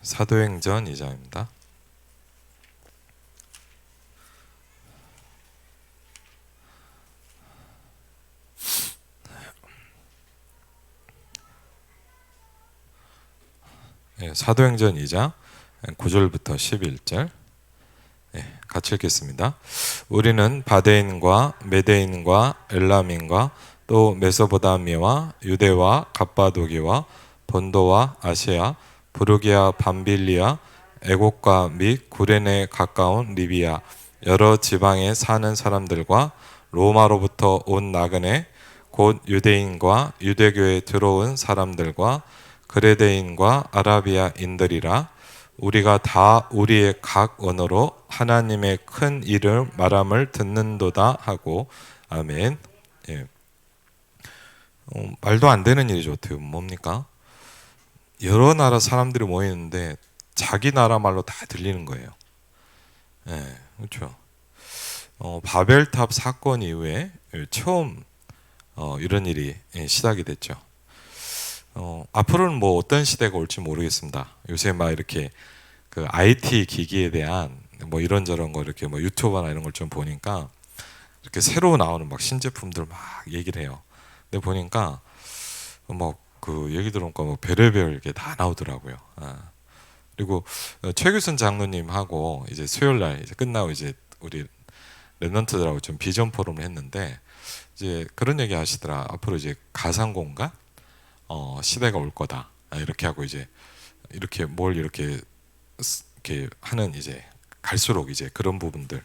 사도행전 2장입니다. 사도행전 2장 9절부터 11절 같이 읽겠습니다. 우리는 바데인과 메데인과 엘람인과 또 메소포타미아와 유대와 갑바도기와 본도와 아시아, 부르기아, 밤빌리아, 애국과 및 구레네 가까운 리비아 여러 지방에 사는 사람들과 로마로부터 온 나그네 곧 유대인과 유대교에 들어온 사람들과 그레데인과 아라비아인들이라 우리가 다 우리의 각 언어로 하나님의 큰 일을 말함을 듣는도다 하고 아멘. 예. 말도 안 되는 일이죠. 어떻게 뭡니까? 여러 나라 사람들이 모이는데 자기 나라 말로 다 들리는 거예요. 예, 그렇죠. 바벨탑 사건 이후에 처음 이런 일이 시작이 됐죠. 앞으로는 뭐 어떤 시대가 올지 모르겠습니다. 요새 막 이렇게 그 IT 기기에 대한 뭐 이런저런 거 이렇게 뭐 유튜브나 이런 걸 좀 보니까 이렇게 새로 나오는 막 신제품들 막 얘기를 해요. 근데 보니까 뭐 그 얘기 들어보니까 뭐 별의별 게 다 나오더라고요. 그리고 최규선 장로님하고 이제 수요일 날 이제 끝나고 이제 우리 랩런트들하고 좀 비전 포럼을 했는데 이제 그런 얘기 하시더라. 앞으로 이제 가상 공간 시대가 올 거다. 이렇게 하고 이제 이렇게 뭘 이렇게 하는 이제 갈수록 이제 그런 부분들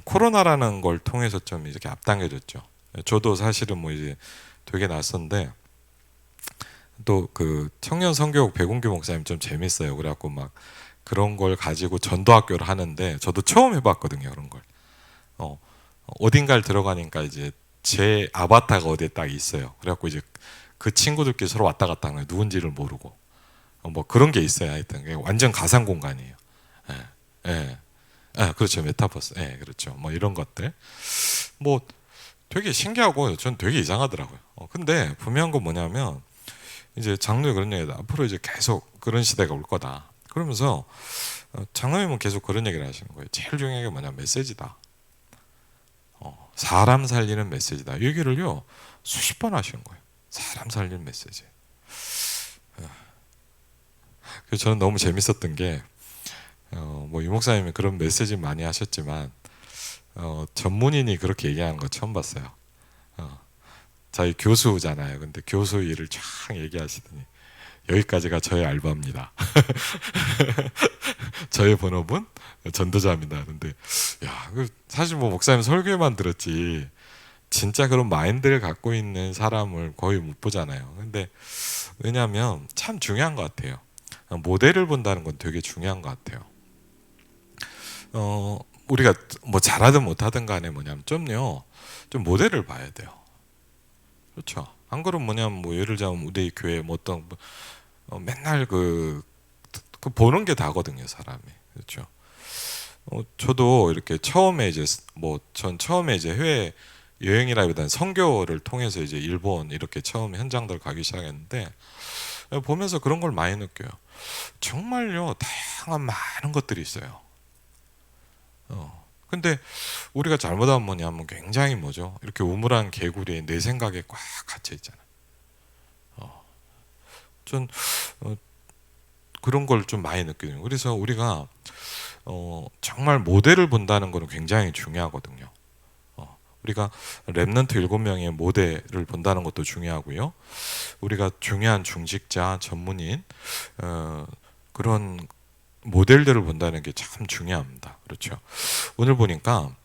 코로나라는 걸 통해서 좀 이렇게 앞당겨졌죠. 저도 사실은 뭐 이제 되게 낯선데 또 그 청년 선교국 백운규 목사님 좀 재밌어요. 그래갖고 막 그런 걸 가지고 전도학교를 하는데 저도 처음 해봤거든요. 그런 걸 어딘가를 들어가니까 이제 제 아바타가 어디에 딱 있어요. 그래갖고 이제 그 친구들끼리 서로 왔다 갔다 하는 거예요. 누군지를 모르고 뭐 그런 게 있어요. 하여튼 완전 가상 공간이에요. 예, 예, 그렇죠. 메타버스. 예, 그렇죠. 뭐 이런 것들 뭐 되게 신기하고 전 되게 이상하더라고요. 근데 분명한 건 뭐냐면 이제 장로에 그런 얘기다. 앞으로 이제 계속 그런 시대가 올 거다. 그러면서 장로님은 계속 그런 얘기를 하시는 거예요. 제일 중요한 게 뭐냐 메시지다. 사람 살리는 메시지다. 이 얘기를요 수십 번 하시는 거예요. 사람 살리는 메시지. 그래서 저는 너무 재밌었던 게 뭐 유 목사님이 그런 메시지 많이 하셨지만 전문인이 그렇게 얘기하는 거 처음 봤어요. 자기 교수잖아요. 근데 교수 일을 쫙 얘기하시더니 여기까지가 저의 알바입니다. 저의 본업은 전도자입니다. 근데 야, 사실 뭐 목사님 설교만 들었지 진짜 그런 마인드를 갖고 있는 사람을 거의 못 보잖아요. 근데 왜냐하면 참 중요한 것 같아요. 모델을 본다는 건 되게 중요한 것 같아요. 우리가 뭐 잘하든 못하든 간에 뭐냐면 좀 모델을 봐야 돼요. 그렇죠. 안 그러면 뭐냐면 뭐 예를 들자면 우리 교회 뭐 어떤 맨날 그 보는 게 다거든요, 사람이. 그렇죠. 저도 이렇게 처음에 이제 뭐 전 처음에 이제 해외 여행이라기보다는 선교를 통해서 이제 일본 이렇게 처음 현장들 가기 시작했는데 보면서 그런 걸 많이 느껴요. 정말요 다양한 많은 것들이 있어요. 근데 우리가 잘못하면 뭐냐면 굉장히 뭐죠? 이렇게 우물한 개구리에 내 생각에 꽉 갇혀 있잖아요. 전 그런 걸 좀 많이 느껴요. 그래서 우리가 정말 모델을 본다는 것은 굉장히 중요하거든요. 우리가 랩넌트 7명의 모델을 본다는 것도 중요하고요. 우리가 중요한 중직자, 전문인 그런 모델들을 본다는 게 참 중요합니다. 그렇죠. 오늘 보니까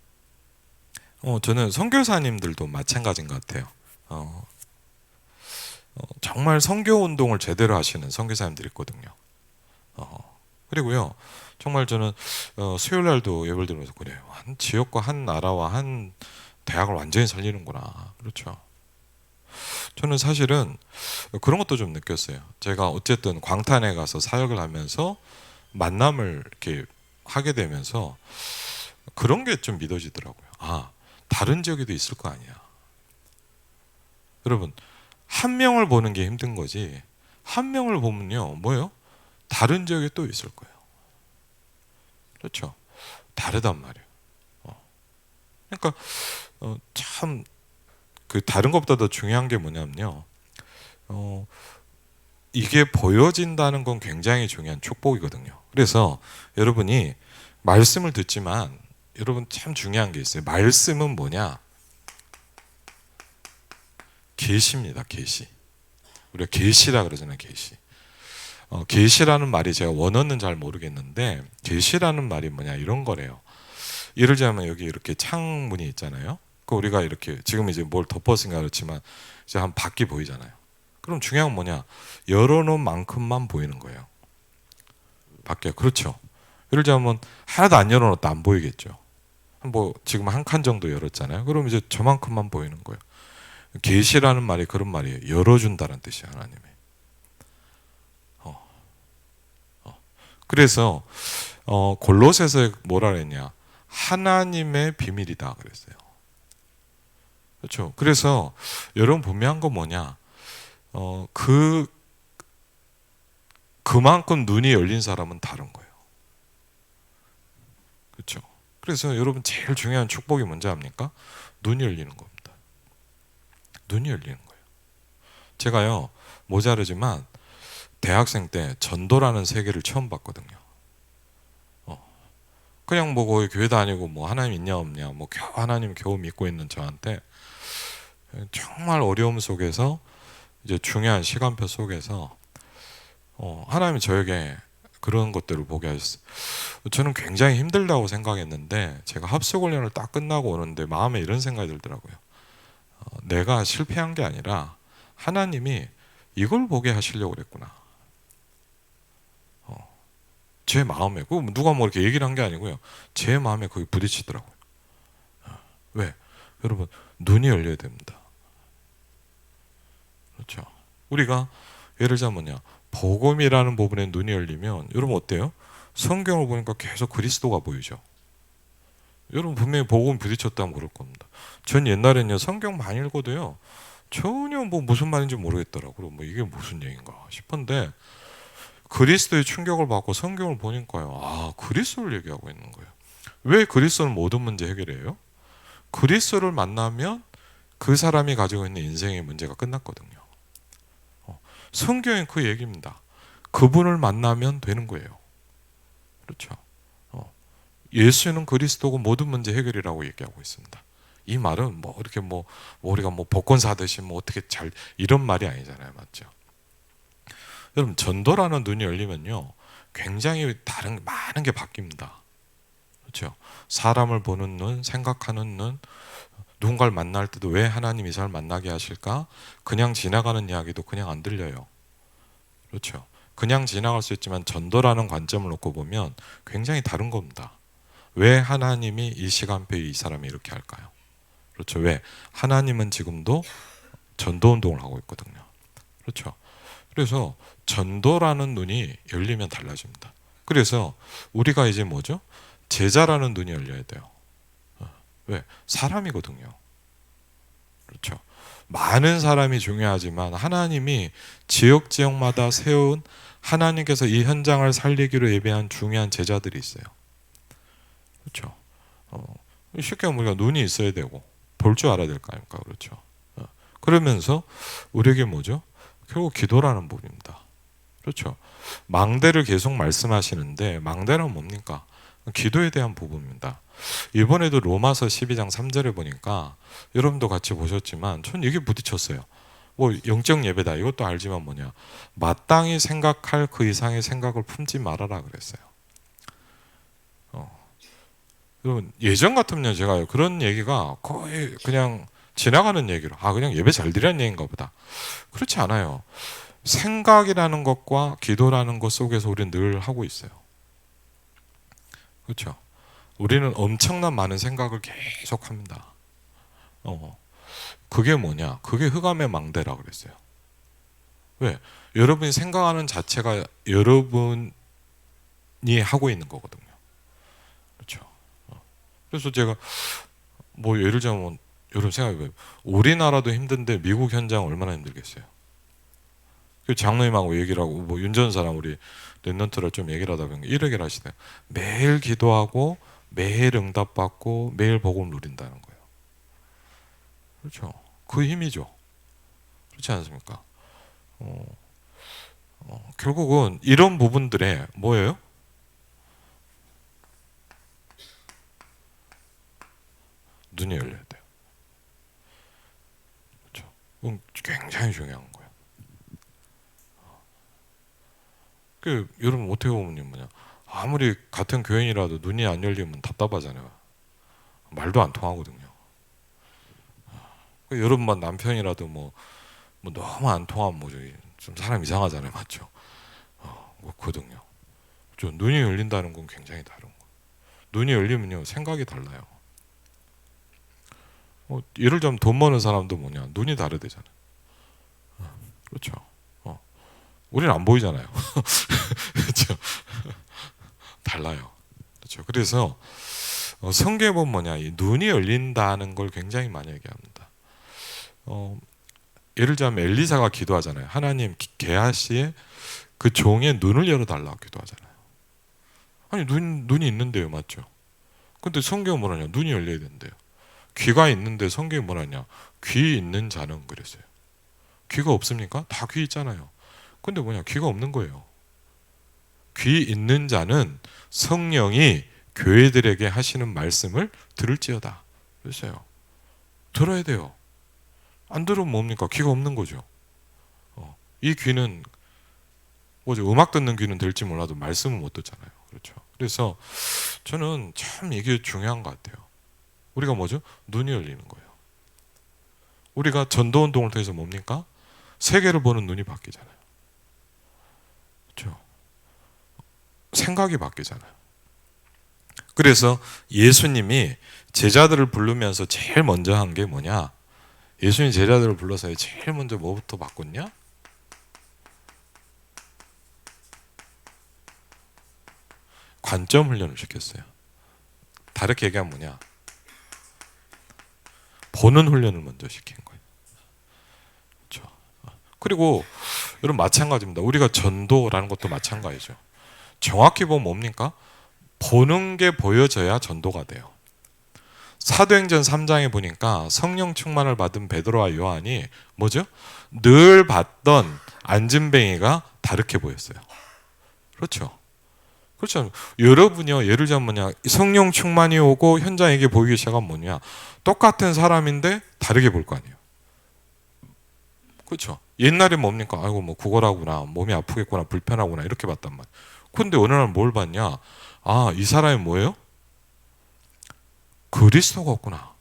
저는 선교사님들도 마찬가지인 것 같아요. 정말 선교 운동을 제대로 하시는 선교사님들이 있거든요. 그리고요, 정말 저는 수요일 날도 예배를 들으면서 그래요. 한 지역과 한 나라와 한 대학을 완전히 살리는구나. 그렇죠. 저는 사실은 그런 것도 좀 느꼈어요. 제가 어쨌든 광탄에 가서 사역을 하면서 만남을 이렇게 하게 되면서 그런 게 좀 믿어지더라고요. 다른 지역에도 있을 거 아니야. 여러분, 한 명을 보는 게 힘든 거지. 한 명을 보면요, 뭐예요? 다른 지역에 또 있을 거예요. 그렇죠? 다르단 말이에요. 그러니까 참 그 다른 것보다 더 중요한 게 뭐냐면요. 이게 보여진다는 건 굉장히 중요한 축복이거든요. 그래서 여러분이 말씀을 듣지만 여러분 참 중요한 게 있어요. 말씀은 뭐냐? 계시입니다. 계시. 우리가 계시라 그러잖아요. 계시. 계시라는 말이 제가 원어는 잘 모르겠는데 계시라는 말이 뭐냐 이런 거래요. 예를 들자면 여기 이렇게 창문이 있잖아요. 그 우리가 이렇게 지금 이제 뭘 덮었으니까 그렇지만 이제 한 밖이 보이잖아요. 그럼 중요한 건 뭐냐? 열어놓은 만큼만 보이는 거예요. 밖에. 그렇죠. 예를 들자면 하나도 안 열어놓았다 안 보이겠죠. 뭐 지금 한 칸 정도 열었잖아요. 그럼 이제 저만큼만 보이는 거예요. 계시라는 말이 그런 말이에요. 열어준다는 뜻이에요. 하나님이. 그래서 골로새서 뭐라 그랬냐? 하나님의 비밀이다 그랬어요. 그렇죠. 그래서 여러분 분명한 건 뭐냐? 그만큼 눈이 열린 사람은 다른 거예요. 그렇죠. 그래서 여러분 제일 중요한 축복이 뭔지 압니까? 눈이 열리는 겁니다. 눈이 열리는 거예요. 제가요 모자르지만 대학생 때 전도라는 세계를 처음 봤거든요. 그냥 뭐 거기 교회 다니고 뭐 하나님 있냐 없냐 뭐 하나님 겨우 믿고 있는 저한테 정말 어려움 속에서 이제 중요한 시간표 속에서 하나님이 저에게 그런 것들을 보게 하셨어요. 저는 굉장히 힘들다고 생각했는데 제가 합숙훈련을 딱 끝나고 오는데 마음에 이런 생각이 들더라고요. 내가 실패한 게 아니라 하나님이 이걸 보게 하시려고 그랬구나. 제 마음에 누가 뭐 이렇게 얘기를 한 게 아니고요. 제 마음에 거기 부딪히더라고요. 왜? 여러분 눈이 열려야 됩니다. 그렇죠. 우리가 예를 들자면 뭐냐 복음이라는 부분에 눈이 열리면 여러분 어때요? 성경을 보니까 계속 그리스도가 보이죠. 여러분 분명히 복음 부딪혔다면 그럴 겁니다. 전 옛날에는요 성경 많이 읽어도요 전혀 뭐 무슨 말인지 모르겠더라고요. 뭐 이게 무슨 얘기인가 싶은데 그리스도의 충격을 받고 성경을 보니까요 아 그리스도를 얘기하고 있는 거예요. 왜 그리스도는 모든 문제 해결해요? 그리스도를 만나면 그 사람이 가지고 있는 인생의 문제가 끝났거든요. 성경은 그 얘기입니다. 그분을 만나면 되는 거예요. 그렇죠. 예수는 그리스도고 모든 문제 해결이라고 얘기하고 있습니다. 이 말은 뭐 이렇게 뭐 우리가 뭐 복권 사듯이 뭐 어떻게 잘 이런 말이 아니잖아요, 맞죠? 여러분 전도라는 눈이 열리면요, 굉장히 다른 많은 게 바뀝니다. 그렇죠? 사람을 보는 눈, 생각하는 눈, 누군가를 만날 때도 왜 하나님 이 사람을 만나게 하실까? 그냥 지나가는 이야기도 그냥 안 들려요. 그렇죠? 그냥 지나갈 수 있지만 전도라는 관점을 놓고 보면 굉장히 다른 겁니다. 왜 하나님이 이 시간표에 이 사람이 이렇게 할까요? 그렇죠. 왜? 하나님은 지금도 전도 운동을 하고 있거든요. 그렇죠. 그래서 전도라는 눈이 열리면 달라집니다. 그래서 우리가 이제 뭐죠? 제자라는 눈이 열려야 돼요. 왜? 사람이거든요. 그렇죠. 많은 사람이 중요하지만 하나님이 지역마다 세운 하나님께서 이 현장을 살리기로 예배한 중요한 제자들이 있어요. 그렇죠. 쉽게 우리가 눈이 있어야 되고 볼 줄 알아야 될 거 아닙니까? 그렇죠. 그러면서 우리에게 뭐죠? 결국 기도라는 부분입니다. 그렇죠. 망대를 계속 말씀하시는데 망대는 뭡니까? 기도에 대한 부분입니다. 이번에도 로마서 12장 3절에 보니까 여러분도 같이 보셨지만 전 이게 부딪혔어요. 뭐 영적 예배다 이것도 알지만 뭐냐 마땅히 생각할 그 이상의 생각을 품지 말아라 그랬어요. 여러분 예전 같으면 제가 그런 얘기가 거의 그냥 지나가는 얘기로 그냥 예배 잘 드리는 얘기인가 보다. 그렇지 않아요. 생각이라는 것과 기도라는 것 속에서 우리는 늘 하고 있어요. 그렇죠. 우리는 엄청난 많은 생각을 계속 합니다. 그게 뭐냐? 그게 흑암의 망대라 그랬어요. 왜? 여러분이 생각하는 자체가 여러분이 하고 있는 거거든요. 그렇죠. 그래서 제가 뭐 예를 들자면 여러분 생각해봐요. 우리나라도 힘든데 미국 현장 얼마나 힘들겠어요. 그 장로님하고 얘기를 하고 뭐 윤전사랑 우리 랩런트를 좀 얘기를 하다 보니까 이렇게 하시네요. 매일 기도하고 매일 응답받고 매일 복음을 누린다는 거예요. 그렇죠. 그 힘이죠. 그렇지 않습니까? 결국은 이런 부분들에 뭐예요? 눈이 열려야 돼요. 그렇죠. 굉장히 중요한 거예요. 여러분 어떻게 보면 뭐냐? 아무리 같은 교인이라도 눈이 안 열리면 답답하잖아요. 말도 안 통하거든요. 여러분만 남편이라도 뭐 너무 안 통하면 좀 사람 이상하잖아요, 맞죠? 그렇거든요. 눈이 열린다는 건 굉장히 다른 거예요. 눈이 열리면요 생각이 달라요. 예를 들면 돈 버는 사람도 뭐냐 눈이 다르대잖아요. 그렇죠. 우리는 안 보이잖아요. 그렇죠. 달라요. 그렇죠. 그래서 성경에 보면 뭐냐 이 눈이 열린다는 걸 굉장히 많이 얘기합니다. 예를 들면 엘리사가 기도하잖아요. 하나님 게하시의 그 종의 눈을 열어달라고 기도하잖아요. 아니 눈이 있는데요, 맞죠? 근데 성경은 뭐라냐? 눈이 열려야 된대요. 귀가 있는데 성경이 뭐라냐? 귀 있는 자는 그랬어요. 귀가 없습니까? 다 귀 있잖아요. 근데 뭐냐? 귀가 없는 거예요. 귀 있는 자는 성령이 교회들에게 하시는 말씀을 들을지어다. 그랬어요. 들어야 돼요. 안 들으면 뭡니까? 귀가 없는 거죠. 이 귀는 뭐죠? 음악 듣는 귀는 될지 몰라도 말씀은 못 듣잖아요. 그렇죠. 그래서 저는 참 이게 중요한 것 같아요. 우리가 뭐죠? 눈이 열리는 거예요. 우리가 전도 운동을 통해서 뭡니까? 세계를 보는 눈이 바뀌잖아요. 그렇죠. 생각이 바뀌잖아요. 그래서 예수님이 제자들을 부르면서 제일 먼저 한 게 뭐냐? 예수님 제자들을 불러서 제일 먼저 뭐부터 바꿨냐? 관점 훈련을 시켰어요. 다르게 얘기하면 뭐냐? 보는 훈련을 먼저 시킨 거예요. 그렇죠. 그리고 여러분 마찬가지입니다. 우리가 전도라는 것도 마찬가지죠. 정확히 보면 뭡니까? 보는 게 보여져야 전도가 돼요. 사도행전 3장에 보니까 성령 충만을 받은 베드로와 요한이 뭐죠? 늘 봤던 안진뱅이가 다르게 보였어요. 그렇죠. 그렇죠. 여러분이요, 예를 들면 뭐냐, 성령 충만이 오고 현장에게 보이기 시작하면 뭐냐, 똑같은 사람인데 다르게 볼 거 아니에요. 그렇죠. 옛날에 뭡니까? 아이고 뭐 구걸하구나, 몸이 아프겠구나, 불편하구나 이렇게 봤단 말이에요. 근데 어느 날 뭘 봤냐? 아, 이 사람이 뭐예요? 그리스도가 없구나.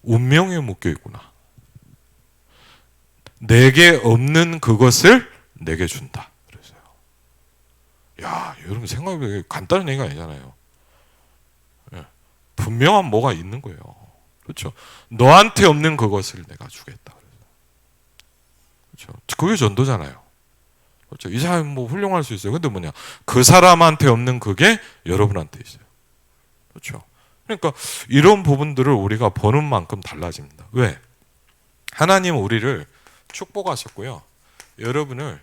운명에 묶여 있구나. 내게 없는 그것을 내게 준다. 그래서요. 야, 여러분 생각해 간단한 얘기가 아니잖아요. 예. 분명한 뭐가 있는 거예요. 그렇죠. 너한테 없는 그것을 내가 주겠다. 그렇죠. 그게 전도잖아요. 그렇죠. 이 사람이 뭐 훌륭할 수 있어요. 근데 뭐냐? 그 사람한테 없는 그게 여러분한테 있어요. 그렇죠. 그러니까 이런 부분들을 우리가 보는 만큼 달라집니다. 왜? 하나님은 우리를 축복하셨고요. 여러분을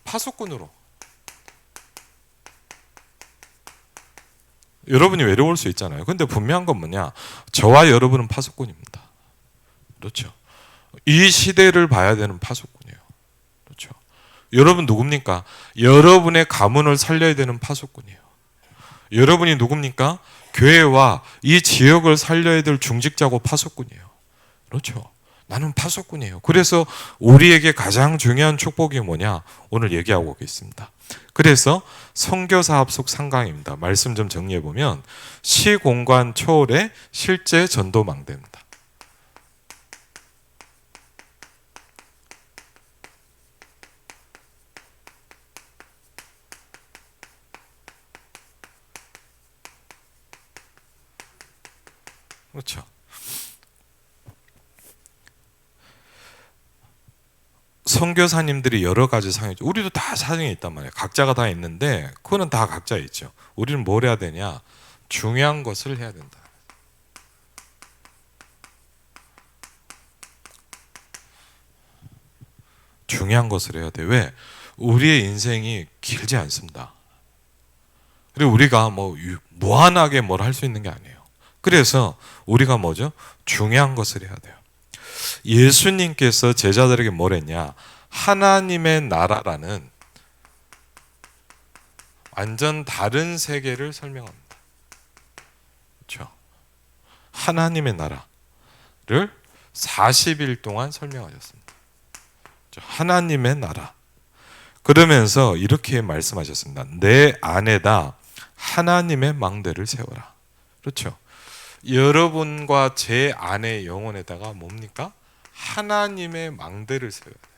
파수꾼으로. 여러분이 외로울 수 있잖아요. 근데 분명한 건 뭐냐? 저와 여러분은 파수꾼입니다. 그렇죠. 이 시대를 봐야 되는 파수꾼이에요. 그렇죠. 여러분 누굽니까? 여러분의 가문을 살려야 되는 파수꾼이에요. 여러분이 누굽니까? 교회와 이 지역을 살려야 될 중직자고 파수꾼이에요. 그렇죠. 나는 파수꾼이에요. 그래서 우리에게 가장 중요한 축복이 뭐냐? 오늘 얘기하고 있습니다. 그래서 선교사업 속 3강입니다. 말씀 좀 정리해 보면 시공간 초월의 실제 전도 망대입니다. 그렇죠. 선교사님들이 여러 가지 상이 있죠. 우리도 다 사정이 있단 말이에요. 각자가 다 있는데 그거는 다 각자 있죠. 우리는 뭘 해야 되냐? 중요한 것을 해야 된다. 중요한 것을 해야 돼. 왜? 우리의 인생이 길지 않습니다. 그리고 우리가 뭐 무한하게 뭘 할 수 있는 게 아니에요. 그래서 우리가 뭐죠? 중요한 것을 해야 돼요. 예수님께서 제자들에게 뭘 했냐? 하나님의 나라라는 완전 다른 세계를 설명합니다. 그렇죠? 하나님의 나라를 40일 동안 설명하셨습니다. 그렇죠? 하나님의 나라. 그러면서 이렇게 말씀하셨습니다. 내 안에다 하나님의 망대를 세워라. 그렇죠? 여러분과 제 안의 영혼에다가 뭡니까? 하나님의 망대를 세워야 돼요.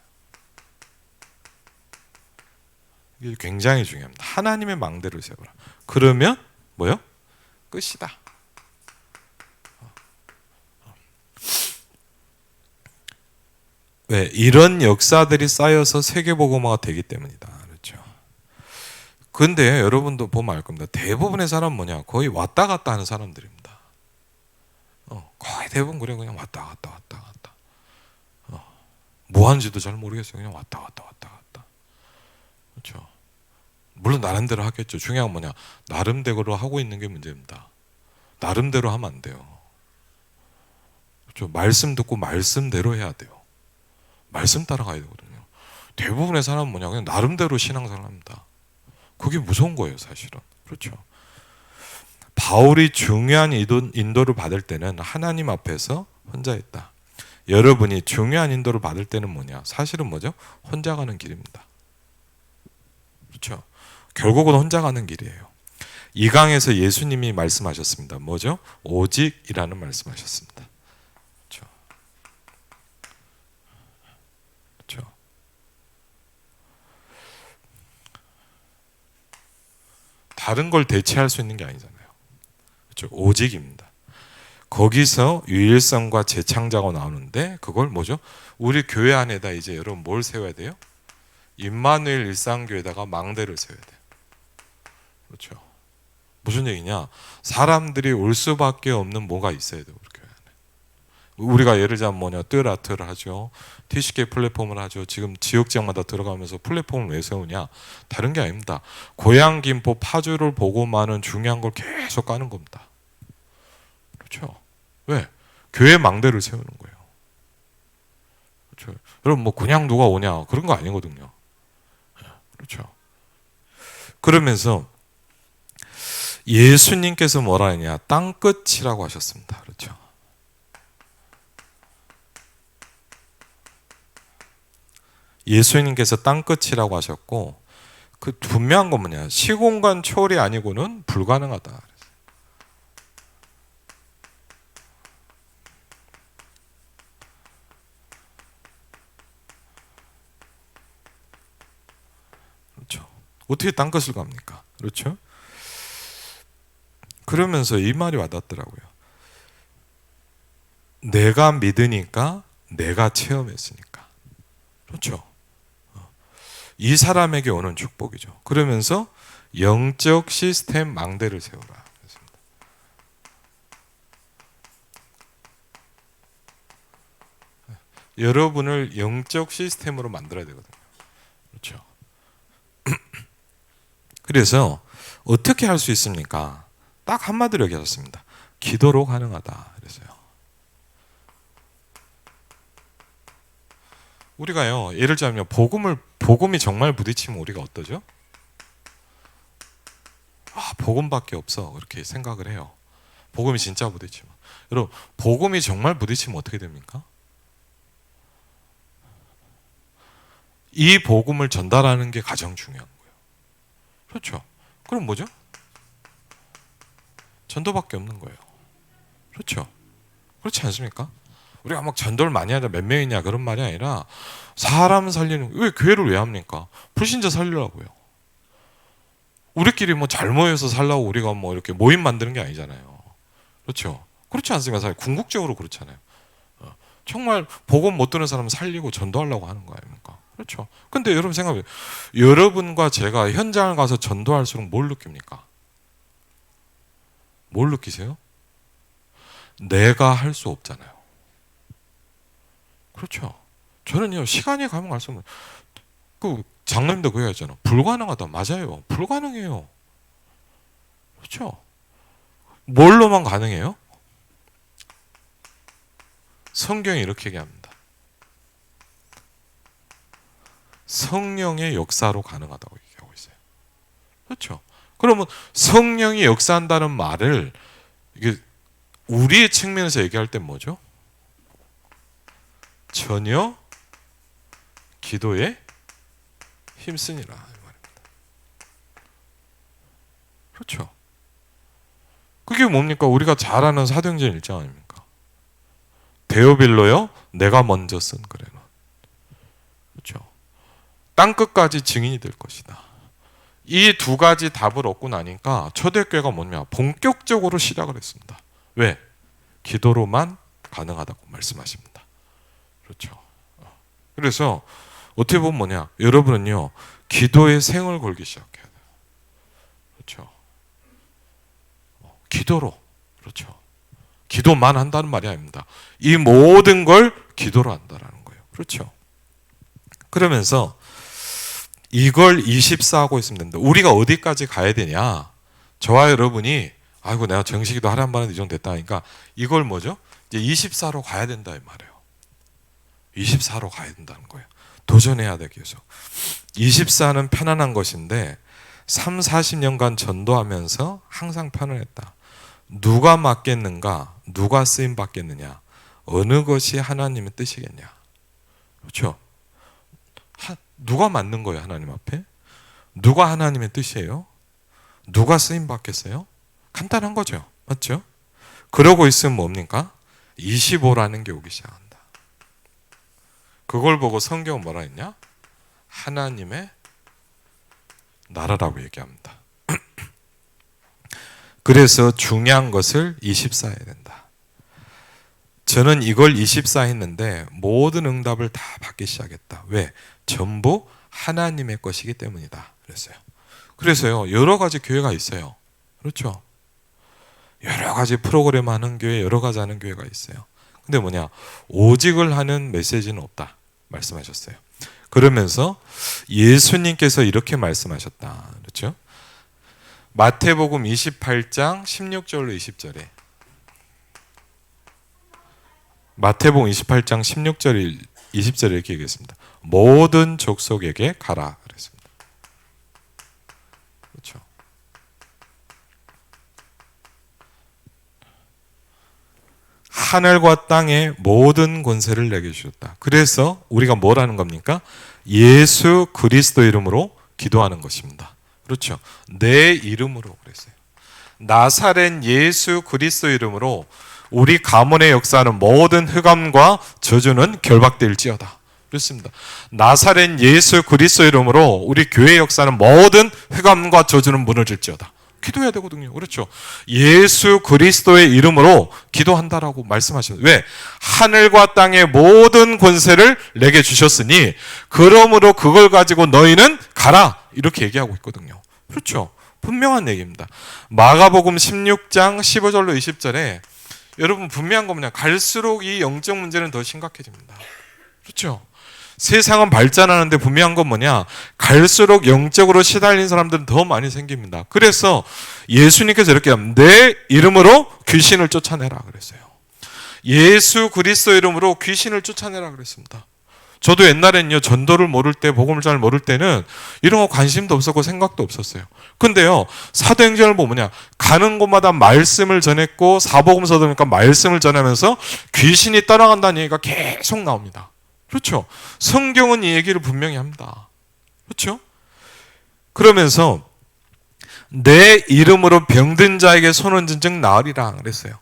이게 굉장히 중요합니다. 하나님의 망대를 세워라. 그러면 뭐요? 끝이다. 왜? 이런 역사들이 쌓여서 세계복음화가 되기 때문이다. 그렇죠? 근데 여러분도 보면 알 겁니다. 대부분의 사람은 뭐냐? 거의 왔다 갔다 하는 사람들입니다. 거의 대부분 그래. 그냥 왔다 갔다 왔다 갔다. 뭐 하는지도 잘 모르겠어요. 그냥 왔다 갔다 왔다 갔다. 그렇죠? 물론 나름대로 하겠죠. 중요한 건 뭐냐? 나름대로 하고 있는 게 문제입니다. 나름대로 하면 안 돼요. 그렇죠? 말씀 듣고 말씀대로 해야 돼요. 말씀 따라가야 되거든요. 대부분의 사람은 뭐냐? 그냥 나름대로 신앙생활 합니다. 그게 무서운 거예요, 사실은. 그렇죠? 바울이 중요한 인도를 받을 때는 하나님 앞에서 혼자 있다. 여러분이 중요한 인도를 받을 때는 뭐냐? 사실은 뭐죠? 혼자 가는 길입니다. 그렇죠? 결국은 혼자 가는 길이에요. 이 강에서 예수님이 말씀하셨습니다. 뭐죠? 오직이라는 말씀하셨습니다. 그렇죠? 그렇죠? 다른 걸 대체할 수 있는 게 아니잖아요. 그렇죠? 오직입니다. 거기서 유일성과 재창자가 나오는데 그걸 뭐죠? 우리 교회 안에다 이제 여러분 뭘 세워야 돼요? 임마누엘 일상교회에다가 망대를 세워야 돼요. 그렇죠? 무슨 얘기냐? 사람들이 올 수밖에 없는 뭐가 있어야 돼요. 우리 교회 안에. 우리가 예를 들자면 뭐냐? 뜨라트를 하죠. TCK 플랫폼을 하죠. 지금 지역 지역마다 들어가면서 플랫폼을 왜 세우냐? 다른 게 아닙니다. 고향 김포 파주를 보고만은 중요한 걸 계속 까는 겁니다. 그렇죠? 왜? 교회 망대를 세우는 거예요. 그렇죠? 여러분 뭐 그냥 누가 오냐 그런 거 아니거든요. 그렇죠? 그러면서 예수님께서 뭐라 했냐? 땅끝이라고 하셨습니다. 그렇죠? 예수님께서 땅끝이라고 하셨고 그 분명한 건 뭐냐? 시공간 초월이 아니고는 불가능하다. 그렇죠? 어떻게 땅끝을 갑니까? 그렇죠? 그러면서 이 말이 와닿더라고요. 내가 믿으니까 내가 체험했으니까. 그렇죠? 이 사람에게 오는 축복이죠. 그러면서 영적 시스템 망대를 세우라. 여러분을 영적 시스템으로 만들어야 되거든요. 그렇죠? 그래서 어떻게 할 수 있습니까? 딱 한마디로 얘기하셨습니다. 기도로 가능하다. 그래서요. 우리가요, 예를 들자면 복음이 정말 부딪히면 우리가 어떠죠? 복음밖에 없어. 그렇게 생각을 해요. 복음이 진짜 부딪히면. 여러분, 복음이 정말 부딪히면 어떻게 됩니까? 이 복음을 전달하는 게 가장 중요한 거예요. 그렇죠? 그럼 뭐죠? 전도밖에 없는 거예요. 그렇죠? 그렇지 않습니까? 우리가 막 전도를 많이 하자 몇 명이냐 그런 말이 아니라 사람 살리는, 왜 교회를 왜 합니까? 불신자 살리려고요. 우리끼리 뭐 잘 모여서 살라고 우리가 뭐 이렇게 모임 만드는 게 아니잖아요. 그렇죠? 그렇지 않습니까? 사실 궁극적으로 그렇잖아요. 정말 복음 못 듣는 사람 살리고 전도하려고 하는 거 아닙니까? 그렇죠? 근데 여러분 생각해요. 여러분과 제가 현장을 가서 전도할수록 뭘 느낍니까? 뭘 느끼세요? 내가 할 수 없잖아요. 그렇죠? 저는요, 시간이 가면 갈수록 그 장로님도 그 얘기하잖아. 불가능하다. 맞아요. 불가능해요. 그렇죠? 뭘로만 가능해요? 성경이 이렇게 얘기합니다. 성령의 역사로 가능하다고 얘기하고 있어요. 그렇죠? 그러면 성령이 역사한다는 말을 이게 우리의 측면에서 얘기할 땐 뭐죠? 전혀 기도에 힘쓰니라 말입니다. 그렇죠? 그게 뭡니까? 우리가 잘 아는 사도행전 1장 아닙니까? 데오빌로요, 내가 먼저 쓴 글에는. 그렇죠? 땅끝까지 증인이 될 것이다. 이 두 가지 답을 얻고 나니까 초대교회가 뭐냐? 본격적으로 시작을 했습니다. 왜? 기도로만 가능하다고 말씀하십니다. 그렇죠? 그래서 어떻게 보면 뭐냐? 여러분은요, 기도의 생을 걸기 시작해야 돼요. 그렇죠? 기도로. 그렇죠? 기도만 한다는 말이 아닙니다. 이 모든 걸 기도로 한다라는 거예요. 그렇죠? 그러면서 이걸 24하고 있으면 된다. 우리가 어디까지 가야 되냐? 저와 여러분이 아이고 내가 정식기도 하루에 한 번은 이 정도 됐다니까 이걸 뭐죠? 이제 24로 가야 된다 이 말이에요. 24로 가야 된다는 거예요. 도전해야 돼 계속. 24는 편안한 것인데 3, 40년간 전도하면서 항상 편안했다. 누가 맡겠는가? 누가 쓰임 받겠느냐? 어느 것이 하나님의 뜻이겠냐? 그렇죠? 누가 맞는 거예요, 하나님 앞에? 누가 하나님의 뜻이에요? 누가 쓰임 받겠어요? 간단한 거죠. 맞죠? 그러고 있으면 뭡니까? 25라는 게 오기 시작한다. 그걸 보고 성경은 뭐라 했냐? 하나님의 나라라고 얘기합니다. 그래서 중요한 것을 24 해야 된다. 저는 이걸 24 했는데 모든 응답을 다 받기 시작했다. 왜? 전부 하나님의 것이기 때문이다. 그랬어요. 그래서요, 여러 가지 교회가 있어요. 그렇죠? 여러 가지 프로그램 하는 교회, 여러 가지 하는 교회가 있어요. 근데 뭐냐? 오직을 하는 메시지는 없다. 말씀하셨어요. 그러면서 예수님께서 이렇게 말씀하셨다. 그렇죠? 마태복음 28장 16절로 20절에 마태복음 28장 16절 20절에 이렇게 얘기했습니다. 모든 족속에게 가라 그랬습니다. 그렇죠? 하늘과 땅의 모든 권세를 내게 주셨다. 그래서 우리가 뭘 하는 겁니까? 예수 그리스도 이름으로 기도하는 것입니다. 그렇죠? 내 이름으로 그랬어요. 나사렛 예수 그리스도 이름으로 우리 가문의 역사는 모든 흑암과 저주는 결박될지어다. 그렇습니다. 나사렛 예수 그리스도 이름으로 우리 교회 역사는 모든 흑암과 저주는 무너질지어다. 기도해야 되거든요. 그렇죠? 예수 그리스도의 이름으로 기도한다라고 말씀하십니다. 왜? 하늘과 땅의 모든 권세를 내게 주셨으니 그러므로 그걸 가지고 너희는 가라. 이렇게 얘기하고 있거든요. 그렇죠? 분명한 얘기입니다. 마가복음 16장 15절로 20절에 여러분 분명한 거 뭐냐? 갈수록 이 영적 문제는 더 심각해집니다. 그렇죠? 세상은 발전하는데 분명한 건 뭐냐? 갈수록 영적으로 시달린 사람들은 더 많이 생깁니다. 그래서 예수님께서 이렇게 하면 내 이름으로 귀신을 쫓아내라 그랬어요. 예수 그리스도 이름으로 귀신을 쫓아내라 그랬습니다. 저도 옛날에는요, 전도를 모를 때, 복음을 잘 모를 때는 이런 거 관심도 없었고 생각도 없었어요. 근데요, 사도행전을 보면요, 가는 곳마다 말씀을 전했고 사복음서 들으니까 말씀을 전하면서 귀신이 떠나간다는 얘기가 계속 나옵니다. 그렇죠? 성경은 이 얘기를 분명히 합니다. 그렇죠? 그러면서 내 이름으로 병든 자에게 손 얹은 즉 나으리라 그랬어요.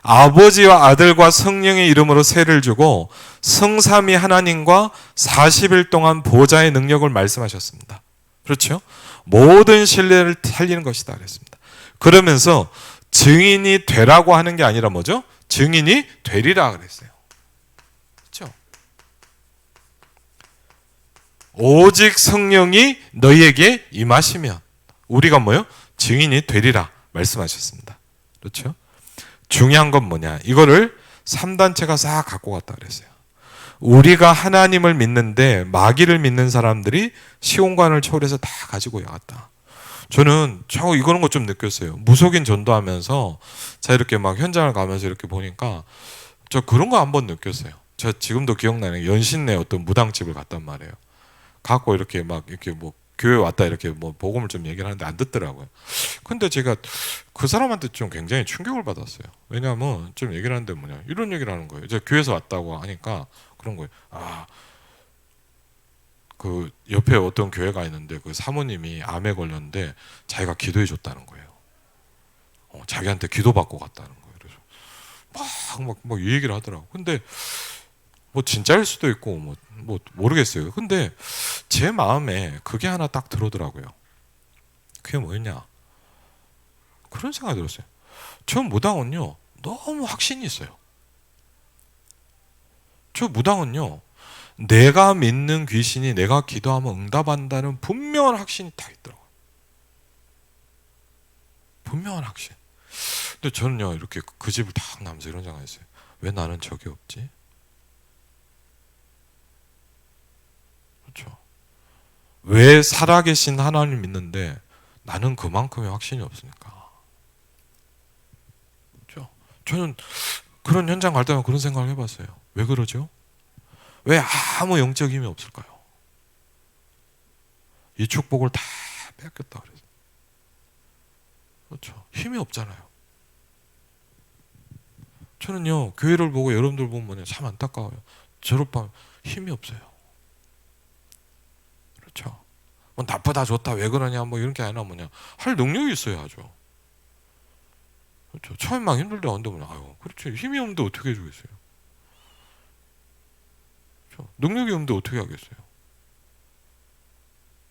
아버지와 아들과 성령의 이름으로 세를 주고 성삼위 하나님과 40일 동안 보좌의 능력을 말씀하셨습니다. 그렇죠? 모든 신뢰를 살리는 것이다 그랬습니다. 그러면서 증인이 되라고 하는 게 아니라 뭐죠? 증인이 되리라 그랬어요. 그렇죠? 오직 성령이 너희에게 임하시면 우리가 뭐요? 증인이 되리라 말씀하셨습니다. 그렇죠? 중요한 건 뭐냐? 이거를 3단체가 싹 갖고 갔다 그랬어요. 우리가 하나님을 믿는데 마귀를 믿는 사람들이 시공간을 초월해서 다 가지고 나갔다. 저는 이거는 거 좀 느꼈어요. 무속인 전도하면서 자 이렇게 막 현장을 가면서 이렇게 보니까 저 그런 거 한번 느꼈어요. 저 지금도 기억나는 연신내 어떤 무당집을 갔단 말이에요. 갖고 이렇게 막 이렇게 뭐 교회 왔다 이렇게 뭐 복음을 좀 얘기를 하는데 안 듣더라고요. 근데 제가 그 사람한테 좀 굉장히 충격을 받았어요. 왜냐하면 좀 얘기를 하는데 이런 얘기를 하는 거예요. 제가 교회에서 왔다고 하니까 그런 거예요. 그 옆에 어떤 교회가 있는데 그 사모님이 암에 걸렸는데 자기가 기도해 줬다는 거예요. 자기한테 기도받고 갔다는 거예요. 그래서 막 이 얘기를 하더라고. 근데 뭐 진짜일 수도 있고 뭐 모르겠어요. 근데 제 마음에 그게 하나 딱 들어오더라고요. 그게 뭐였냐? 그런 생각이 들었어요. 저 무당은요 너무 확신이 있어요. 저 무당은요 내가 믿는 귀신이 내가 기도하면 응답한다는 분명한 확신이 딱 있더라고요. 분명한 확신. 근데 저는요 이렇게 그 집을 딱 나면서 이런 생각이 있어요. 왜 나는 적이 없지? 그렇죠. 왜 살아계신 하나님을 믿는데 나는 그만큼의 확신이 없으니까. 그렇죠. 저는 그런 현장 갈 때마다 그런 생각을 해봤어요. 왜 그러죠? 왜 아무 영적 힘이 없을까요? 이 축복을 다 뺏겼다 그래서. 그렇죠. 힘이 없잖아요. 저는요 교회를 보고 여러분들 보면 참 안타까워요. 졸업하면 힘이 없어요. 그렇죠. 뭐 나쁘다 좋다 왜 그러냐 뭐 이런 게 아니라 할 능력이 있어야죠. 그렇죠. 처음 막 힘들다 한데 그렇죠. 힘이 없는데 어떻게 해주겠어요? 그렇죠. 능력이 없는데 어떻게 하겠어요?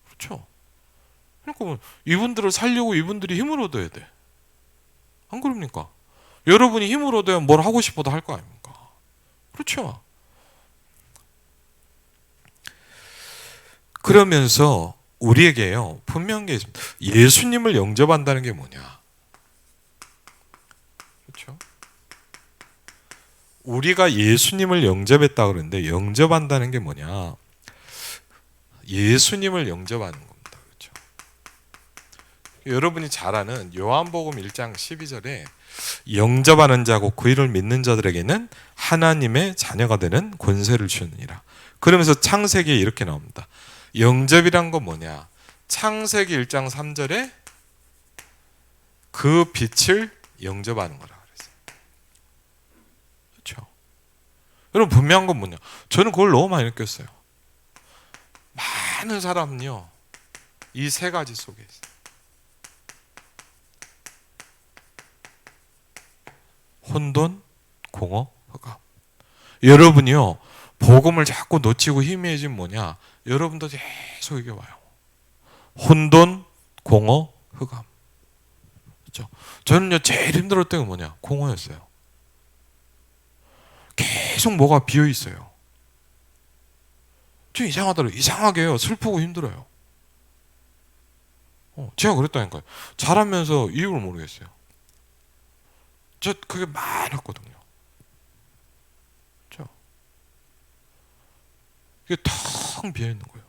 그렇죠. 그러니까 이분들을 살려고 이분들이 힘을 얻어야 돼. 안 그럽니까? 여러분이 힘을 얻어야 뭘 하고 싶어도 할 거 아닙니까? 그렇죠. 그러면서 우리에게요 분명한 게 있습니다. 예수님을 영접한다는 게 뭐냐? 그렇죠? 우리가 예수님을 영접했다 그러는데 영접한다는 게 뭐냐? 예수님을 영접하는 겁니다. 그렇죠? 여러분이 잘 아는 요한복음 1장 12절에 영접하는 자고 그 이름을 믿는 자들에게는 하나님의 자녀가 되는 권세를 주느니라. 그러면서 창세기에 이렇게 나옵니다. 영접이란 건 뭐냐? 창세기 1장 3절에 그 빛을 영접하는 거라 그랬어요. 그렇죠? 여러분 분명한 건 뭐냐? 저는 그걸 너무 많이 느꼈어요. 많은 사람은요 이 세 가지 속에 있어요. 혼돈, 공허, 흑암. 여러분이요 복음을 자꾸 놓치고 희미해지면 뭐냐? 여러분도 계속 이게 와요. 혼돈, 공허, 흑암. 그렇죠? 저는요 제일 힘들었던 게 뭐냐? 공허였어요. 계속 뭐가 비어 있어요. 좀 이상하더라고요. 이상하게요. 슬프고 힘들어요. 제가 그랬다니까요. 잘하면서 이유를 모르겠어요. 저 그게 많았거든요. 그렇죠? 이게 텅 비어 있는 거예요.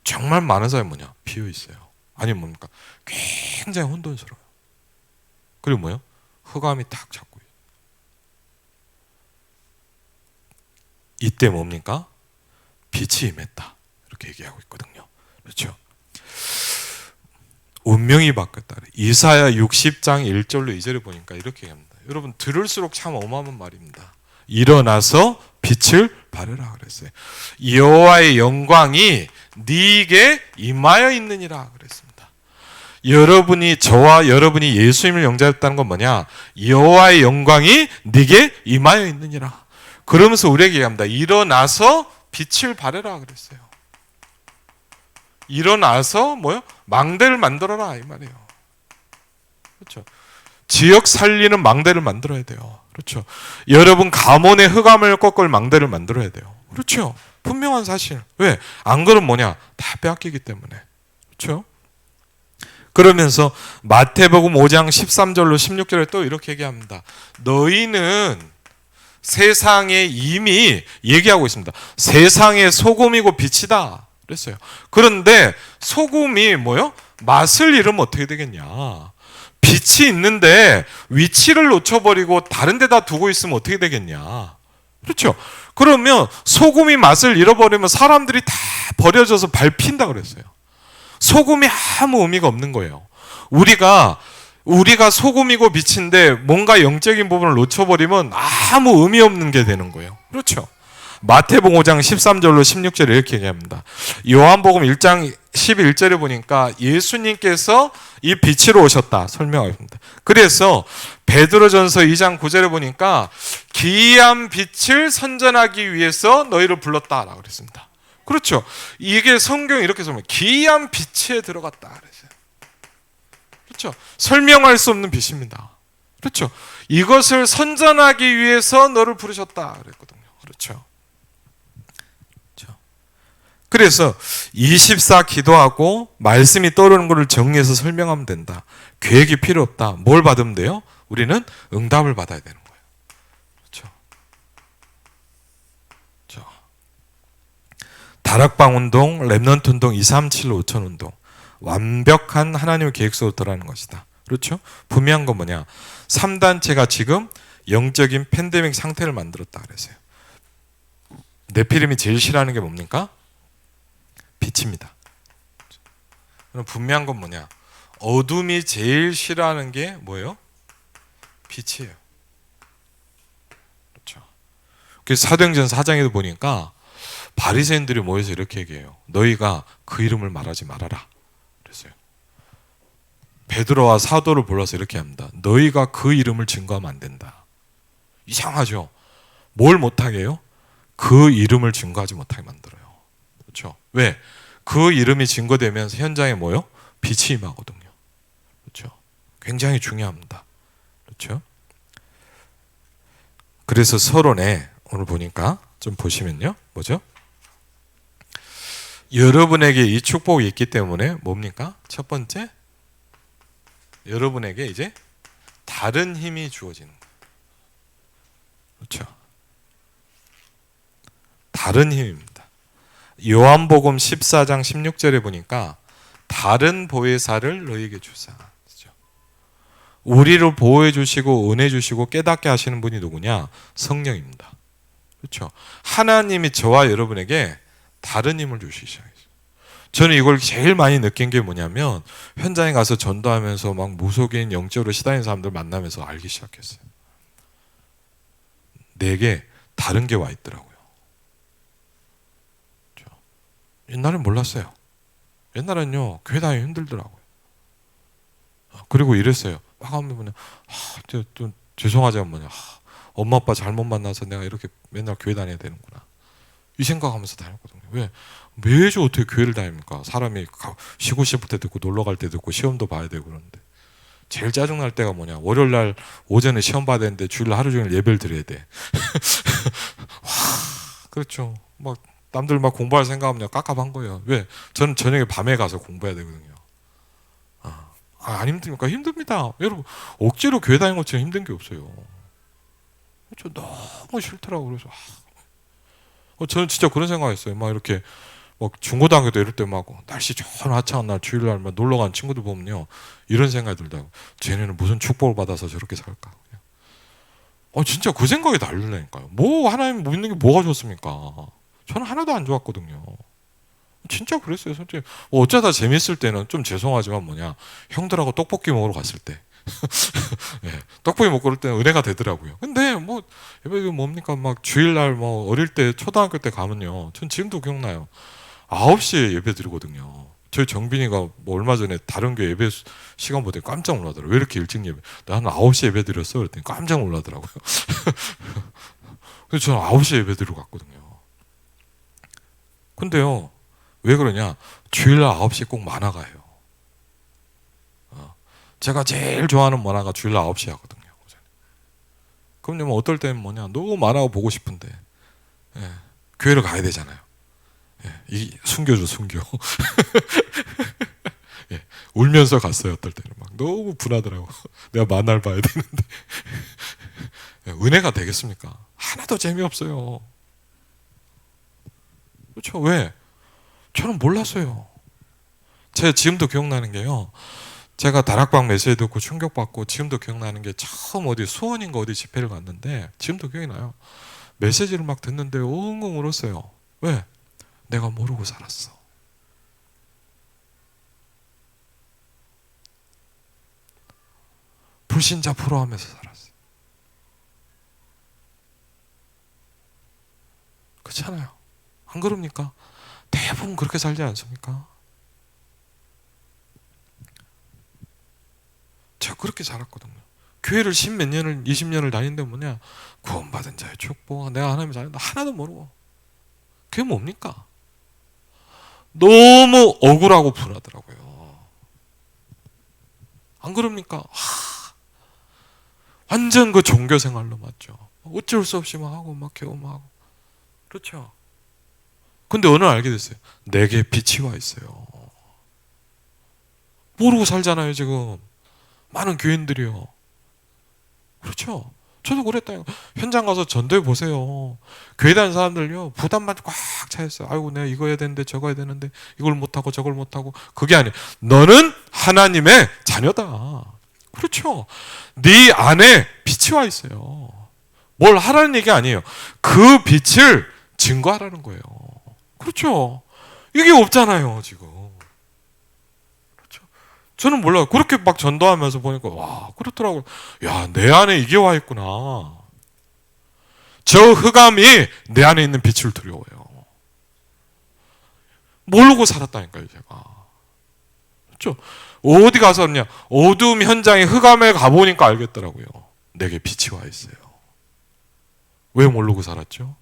정말 많은 사람이 뭐냐? 비어 있어요. 아니 뭡니까? 굉장히 혼돈스러워요. 그리고 뭐요? 흑암이 탁 잡고 있어요. 이때 뭡니까? 빛이 임했다. 이렇게 얘기하고 있거든요. 그렇죠? 운명이 바뀌었다. 이사야 60장 1절로 2절에 보니까 이렇게 얘기합니다. 여러분 들을수록 참 어마어마한 말입니다. 일어나서 빛을 발하라 그랬어요. 여호와의 영광이 네게 임하여 있느니라 그랬습니다. 여러분이 예수님을 영접했다는 건 뭐냐? 여호와의 영광이 네게 임하여 있느니라. 그러면서 우리에게 얘기합니다. 일어나서 빛을 발하라 그랬어요. 일어나서 뭐요? 망대를 만들어라 이 말이에요. 그렇죠? 지역 살리는 망대를 만들어야 돼요. 그렇죠? 여러분 가문의 흑암을 꺾을 망대를 만들어야 돼요. 그렇죠? 분명한 사실. 왜? 안 그러면 뭐냐? 다 빼앗기기 때문에. 그렇죠? 그러면서 마태복음 5장 13절로 16절에 또 이렇게 얘기합니다. 너희는 세상에 이미 얘기하고 있습니다. 세상의 소금이고 빛이다 그랬어요. 그런데 소금이 뭐요? 맛을 잃으면 어떻게 되겠냐? 빛이 있는데 위치를 놓쳐버리고 다른 데다 두고 있으면 어떻게 되겠냐? 그렇죠? 그러면 소금이 맛을 잃어버리면 사람들이 다 버려져서 밟힌다 그랬어요. 소금이 아무 의미가 없는 거예요. 우리가 소금이고 빛인데 뭔가 영적인 부분을 놓쳐버리면 아무 의미 없는 게 되는 거예요. 그렇죠? 마태복음 5장 13절로 16절에 이렇게 얘기합니다. 요한복음 1장 11절에 보니까 예수님께서 이 빛으로 오셨다 설명합니다. 그래서 베드로전서 2장 9절에 보니까 기이한 빛을 선전하기 위해서 너희를 불렀다라고 그랬습니다. 그렇죠? 이게 성경이 이렇게 설명해요. 기이한 빛에 들어갔다 그랬어요. 그렇죠? 설명할 수 없는 빛입니다. 그렇죠? 이것을 선전하기 위해서 너를 부르셨다 그랬거든요. 그렇죠? 그래서 24 기도하고 말씀이 떠오르는 것을 정리해서 설명하면 된다. 계획이 필요 없다. 뭘 받으면 돼요? 우리는 응답을 받아야 되는 거예요. 그렇죠? 그렇죠? 다락방 운동, 렘넌트 운동, 237 5천 운동. 완벽한 하나님의 계획 속으로 들어가는 것이다. 그렇죠? 분명한 건 뭐냐? 3단체가 지금 영적인 팬데믹 상태를 만들었다 그랬어요. 네피림이 제일 싫어하는 게 뭡니까? 빛입니다. 그럼 분명한 건 뭐냐? 어둠이 제일 싫어하는 게 뭐예요? 빛이에요. 그렇죠. 그래서 사도행전 4장에도 보니까 바리새인들이 모여서 이렇게 얘기해요. 너희가 그 이름을 말하지 말아라. 그랬어요. 베드로와 사도를 불러서 이렇게 합니다. 너희가 그 이름을 증거하면 안 된다. 이상하죠? 뭘 못하게 해요? 그 이름을 증거하지 못하게 만들어요. 그렇죠? 왜? 그 이름이 증거되면서 현장에 뭐요? 빛이 임하거든요. 그렇죠? 굉장히 중요합니다. 그렇죠? 그래서 서론에 오늘 보니까 좀 보시면요. 뭐죠? 여러분에게 이 축복이 있기 때문에 뭡니까? 첫 번째, 여러분에게 이제 다른 힘이 주어지는 거예요. 그렇죠? 다른 힘입니다. 요한복음 14장 16절에 보니까 다른 보혜사를 너희에게 주사. 우리를 보호해 주시고 은혜 주시고 깨닫게 하시는 분이 누구냐? 성령입니다. 그렇죠? 하나님이 저와 여러분에게 다른 힘을 주시기 시작했어요. 저는 이걸 제일 많이 느낀 게 뭐냐면 현장에 가서 전도하면서 막 무속인 영적으로 시달리는 사람들 만나면서 알기 시작했어요. 내게 다른 게 와 있더라고요. 옛날엔 몰랐어요. 옛날엔요 교회 다니기 힘들더라고요. 그리고 이랬어요. 막 하면 좀 죄송하지만 엄마 아빠 잘못 만나서 내가 이렇게 맨날 교회 다녀야 되는구나 이 생각하면서 다녔거든요. 왜? 매주 어떻게 교회를 다닙니까? 사람이 쉬고 싶을 때도 있고 놀러 갈 때도 있고 시험도 봐야 되고 그러는데 제일 짜증날 때가 뭐냐? 월요일날 오전에 시험 봐야 되는데 주일날 하루 종일 예배를 드려야 돼. 그렇죠. 막 남들 막 공부할 생각하면 깝깝한 거예요. 왜? 저는 저녁에 밤에 가서 공부해야 되거든요. 안 힘듭니까? 힘듭니다. 여러분 억지로 교회 다니는 것처럼 힘든 게 없어요. 저 너무 싫더라고. 그래서 저는 진짜 그런 생각했어요. 막 이렇게 막 중고등학교 때 이럴 때 막 날씨 좋은 화창한 날 주일날 막 놀러 간 친구들 보면요 이런 생각이 들다고. 쟤네는 무슨 축복을 받아서 저렇게 살까? 진짜 그 생각이 날리니까요. 뭐 하나님 믿는 게 뭐가 좋습니까? 저는 하나도 안 좋았거든요. 진짜 그랬어요. 솔직히 어쩌다 재밌을 때는 좀 죄송하지만 형들하고 떡볶이 먹으러 갔을 때 네, 떡볶이 먹고 그럴 때는 은혜가 되더라고요. 근데 예배 뭡니까? 막 주일날 어릴 때 초등학교 때 가면요. 전 지금도 기억나요. 9시에 예배 드리거든요. 저희 정빈이가 얼마 전에 다른 교회 예배 시간 보더니 깜짝 놀라더라고요. 왜 이렇게 일찍 예배? 나는 9시에 예배 드렸어. 그랬더니 깜짝 놀라더라고요. 그래서 저는 9시에 예배 드리러 갔거든요. 근데요. 왜 그러냐? 주일날 9시에 꼭 만화가 해요. 제가 제일 좋아하는 만화가 주일날 9시에 하거든요. 그럼 어떨 때는 너무 만화가 보고 싶은데 교회를 가야 되잖아요. 이 순교죠, 순교. 울면서 갔어요. 어떨 때는 막 너무 분하더라고. 내가 만화를 봐야 되는데 은혜가 되겠습니까? 하나도 재미없어요. 그렇죠? 왜? 저는 몰랐어요. 제가 지금도 기억나는 게요. 제가 다락방 메시지 듣고 충격받고 지금도 기억나는 게 처음 어디 수원인가 어디 집회를 갔는데 지금도 기억이 나요. 메시지를 막 듣는데 엉엉 울었어요. 왜? 내가 모르고 살았어. 불신자 프로하면서 살았어. 그렇잖아요. 안 그럽니까? 대부분 그렇게 살지 않습니까? 제가 그렇게 살았거든요. 교회를 10몇 년을 20년을 다니는데 뭐냐, 구원받은 자의 축복, 내가 하나님의 자녀다 하나도 모르고. 그게 뭡니까? 너무 억울하고 분하더라고요. 안 그럽니까? 완전 그 종교 생활로 맞죠. 어쩔 수 없이 막 하고 막 경험하고. 그렇죠. 근데 어느 날 알게 됐어요. 내게 빛이 와 있어요. 모르고 살잖아요 지금. 많은 교인들이요. 그렇죠. 저도 그랬다요. 현장 가서 전도해 보세요. 교회 다니는 사람들요 부담만 꽉 차 있어요. 아이고 내가 이거 해야 되는데 저거 해야 되는데 이걸 못하고 저걸 못하고. 그게 아니에요. 너는 하나님의 자녀다. 그렇죠. 네 안에 빛이 와 있어요. 뭘 하라는 얘기 아니에요. 그 빛을 증거하라는 거예요. 그렇죠. 이게 없잖아요 지금. 그렇죠. 저는 몰라요. 그렇게 막 전도하면서 보니까 와 그렇더라고요. 야, 내 안에 이게 와 있구나. 저 흑암이 내 안에 있는 빛을 두려워요. 모르고 살았다니까요 제가. 그렇죠. 어디 가서 그냥 어두움 현장에 흑암에 가보니까 알겠더라고요. 내게 빛이 와 있어요. 왜 모르고 살았죠?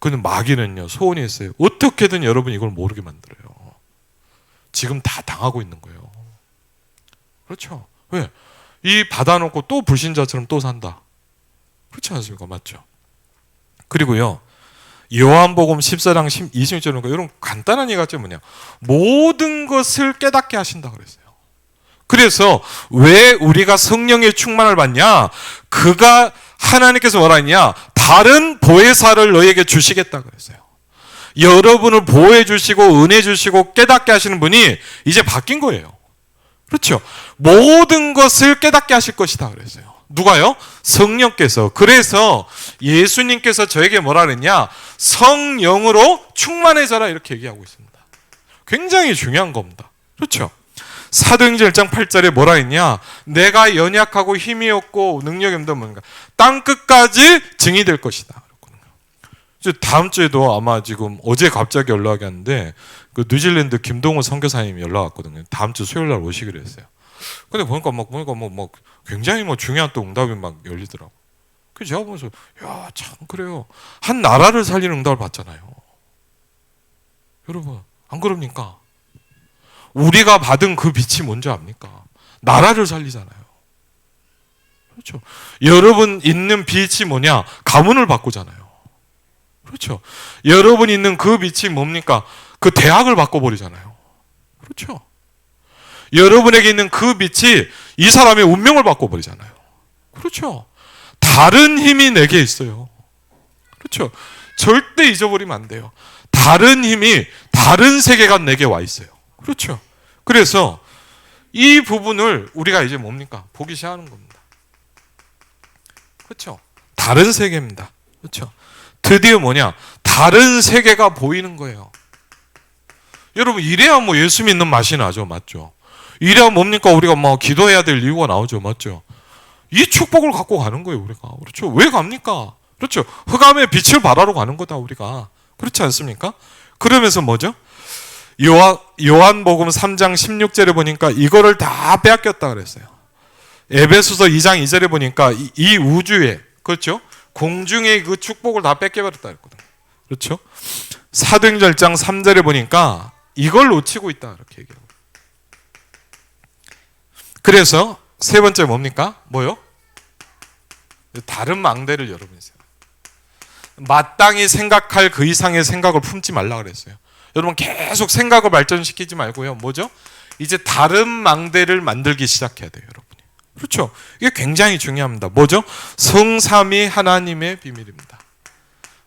그는 마귀는요 소원이 있어요. 어떻게든 여러분 이걸 모르게 만들어요. 지금 다 당하고 있는 거예요. 그렇죠? 왜? 이 받아놓고 또 불신자처럼 또 산다. 그렇지 않습니까? 맞죠? 그리고요 요한복음 14장 26절은 이런 간단한 얘기 같죠. 뭐냐, 모든 것을 깨닫게 하신다 그랬어요. 그래서 왜 우리가 성령의 충만을 받냐? 그가 하나님께서 뭐라 했냐? 다른 보혜사를 너에게 주시겠다 그랬어요. 여러분을 보호해 주시고 은혜 주시고 깨닫게 하시는 분이 이제 바뀐 거예요. 그렇죠? 모든 것을 깨닫게 하실 것이다 그랬어요. 누가요? 성령께서. 그래서 예수님께서 저에게 뭐라 그랬냐? 성령으로 충만해져라 이렇게 얘기하고 있습니다. 굉장히 중요한 겁니다. 그렇죠? 사도행전 1장 8절에 뭐라 했냐? 내가 연약하고 힘이 없고 능력이 없는 뭔가 땅 끝까지 증이 될 것이다. 다음 주에도 아마 지금 어제 갑자기 연락이 왔는데 그 뉴질랜드 김동호 선교사님이 연락 왔거든요. 다음 주 수요일 날 오시기로 했어요. 근데 보니까 막 굉장히 중요한 또 응답이 막 열리더라고. 그래서 제가 보면서 야, 참 그래요. 한 나라를 살리는 응답을 받잖아요. 여러분 안 그럽니까? 우리가 받은 그 빛이 뭔지 압니까? 나라를 살리잖아요. 그렇죠. 여러분 있는 빛이 뭐냐? 가문을 바꾸잖아요. 그렇죠. 여러분 있는 그 빛이 뭡니까? 그 대학을 바꿔버리잖아요. 그렇죠. 여러분에게 있는 그 빛이 이 사람의 운명을 바꿔버리잖아요. 그렇죠. 다른 힘이 내게 있어요. 그렇죠. 절대 잊어버리면 안 돼요. 다른 힘이, 다른 세계가 내게 와 있어요. 그렇죠. 그래서 이 부분을 우리가 이제 뭡니까? 보기 시작하는 겁니다. 그렇죠. 다른 세계입니다. 그렇죠. 드디어 뭐냐? 다른 세계가 보이는 거예요. 여러분 이래야 뭐 예수 믿는 맛이 나죠. 맞죠? 이래야 뭡니까? 우리가 뭐 기도해야 될 이유가 나오죠. 맞죠? 이 축복을 갖고 가는 거예요 우리가. 그렇죠? 왜 갑니까? 그렇죠? 흑암의 빛을 발하러 가는 거다 우리가. 그렇지 않습니까? 그러면서 뭐죠? 요한복음 3장 16절에 보니까 이거를 다 빼앗겼다 그랬어요. 에베소서 2장 2절에 보니까 이 우주에, 그렇죠? 공중의 그 축복을 다 뺏겨버렸다 그랬거든요. 그렇죠? 사도행전 1장 3절에 보니까 이걸 놓치고 있다 이렇게 얘기하고. 그래서 세 번째 뭡니까? 뭐요? 다른 망대를 여러분이 세요. 마땅히 생각할 그 이상의 생각을 품지 말라 그랬어요. 여러분 계속 생각을 발전시키지 말고요. 뭐죠? 이제 다른 망대를 만들기 시작해야 돼요, 여러분이. 그렇죠? 이게 굉장히 중요합니다. 뭐죠? 성삼위 하나님의 비밀입니다.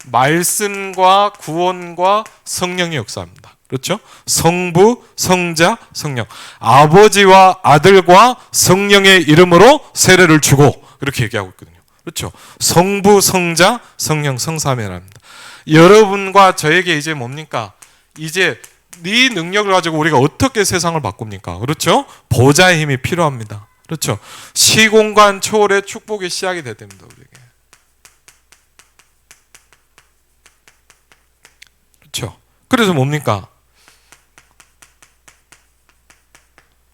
말씀과 구원과 성령의 역사입니다. 그렇죠? 성부, 성자, 성령. 아버지와 아들과 성령의 이름으로 세례를 주고 그렇게 얘기하고 있거든요. 그렇죠? 성부, 성자, 성령, 성삼위 하나님입니다. 여러분과 저에게 이제 뭡니까? 이제 네 능력을 가지고 우리가 어떻게 세상을 바꿉니까? 그렇죠? 보좌의 힘이 필요합니다. 그렇죠? 시공간 초월의 축복이 시작이 돼야 됩니다. 우리에게. 그렇죠? 그래서 뭡니까?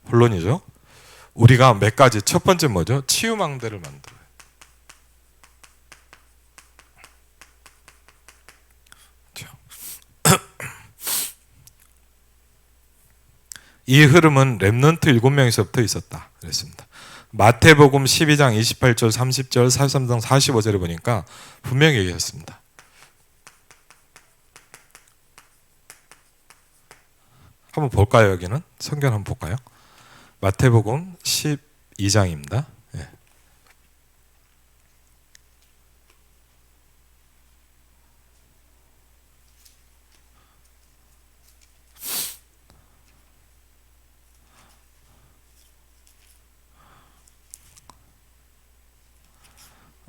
본론이죠. 우리가 몇 가지, 첫 번째 뭐죠? 치유망대를 만들어요. 그렇죠? 이 흐름은 렘넌트 7명에서부터 있었다 그랬습니다. 마태복음 12장 28절, 30절, 43장 45절에 보니까 분명히 얘기했습니다. 한번 볼까요? 여기는 성경 한번 볼까요? 마태복음 12장입니다. 네.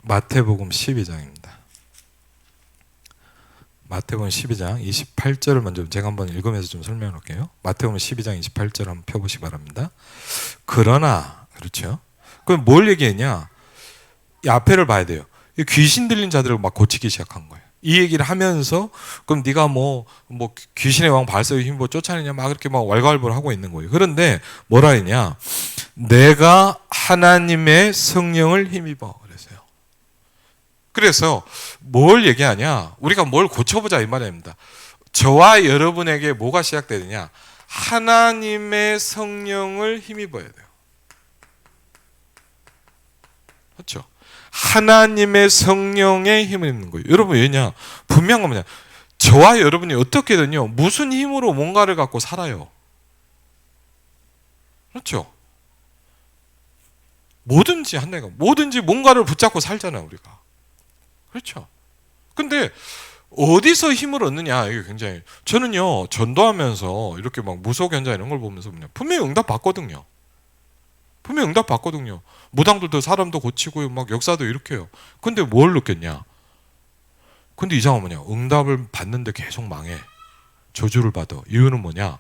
마태복음 12장입니다. 마태복음 12장 28절을 먼저 제가 한번 읽으면서 좀 설명해 놓을게요. 마태복음 12장 28절 한번 펴보시기 바랍니다. 그러나 그렇죠? 그럼 뭘 얘기했냐? 이 앞에를 봐야 돼요. 이 귀신 들린 자들을 막 고치기 시작한 거예요. 이 얘기를 하면서 그럼 네가 뭐 귀신의 왕 발세의 힘으로 쫓아내냐 막 그렇게 막 왈가왈부를 하고 있는 거예요. 그런데 뭐라 했냐? 내가 하나님의 성령을 힘입어 그랬어요. 그래서 뭘 얘기하냐? 우리가 뭘 고쳐보자 이 말입니다. 저와 여러분에게 뭐가 시작되느냐? 하나님의 성령을 힘입어야 돼요. 그렇죠? 하나님의 성령의 힘을 입는 거예요. 여러분 왜냐? 분명한 건 뭐냐? 저와 여러분이 어떻게든요 무슨 힘으로 뭔가를 갖고 살아요. 그렇죠? 뭐든지 한내가 뭐든지 뭔가를 붙잡고 살잖아요 우리가. 그렇죠? 근데 어디서 힘을 얻느냐 이게 굉장히 저는요 전도하면서 이렇게 막 무속 현장 이런 걸 보면서 분명히 응답 받거든요. 분명히 응답 받거든요. 무당들도 사람도 고치고 막 역사도 이렇게 해요. 근데 뭘 느꼈냐? 근데 이상한 뭐냐? 응답을 받는데 계속 망해. 저주를 받아. 이유는 뭐냐?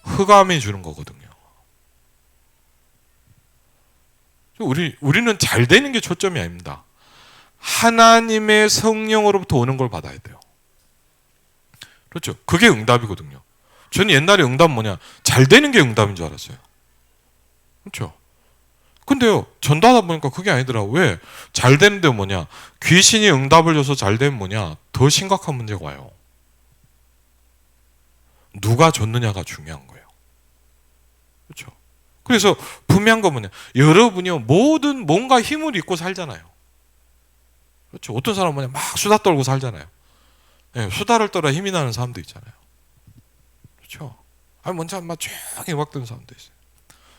흑암이 주는 거거든요. 우리는 잘 되는 게 초점이 아닙니다. 하나님의 성령으로부터 오는 걸 받아야 돼요. 그렇죠? 그게 응답이거든요. 저는 옛날에 응답 뭐냐? 잘 되는 게 응답인 줄 알았어요. 그렇죠? 근데요, 전도하다 보니까 그게 아니더라고. 왜? 잘 되는데 뭐냐? 귀신이 응답을 줘서 잘 되면 뭐냐? 더 심각한 문제가 와요. 누가 줬느냐가 중요한 거예요. 그렇죠? 그래서 분명한 건 뭐냐? 여러분이요, 모든 뭔가 힘을 입고 살잖아요. 그렇죠? 어떤 사람은 뭐냐? 막 수다 떨고 살잖아요. 네, 수다를 떨어야 힘이 나는 사람도 있잖아요. 그렇죠? 아니, 먼저 막 조용히 음악 듣는 사람도 있어요.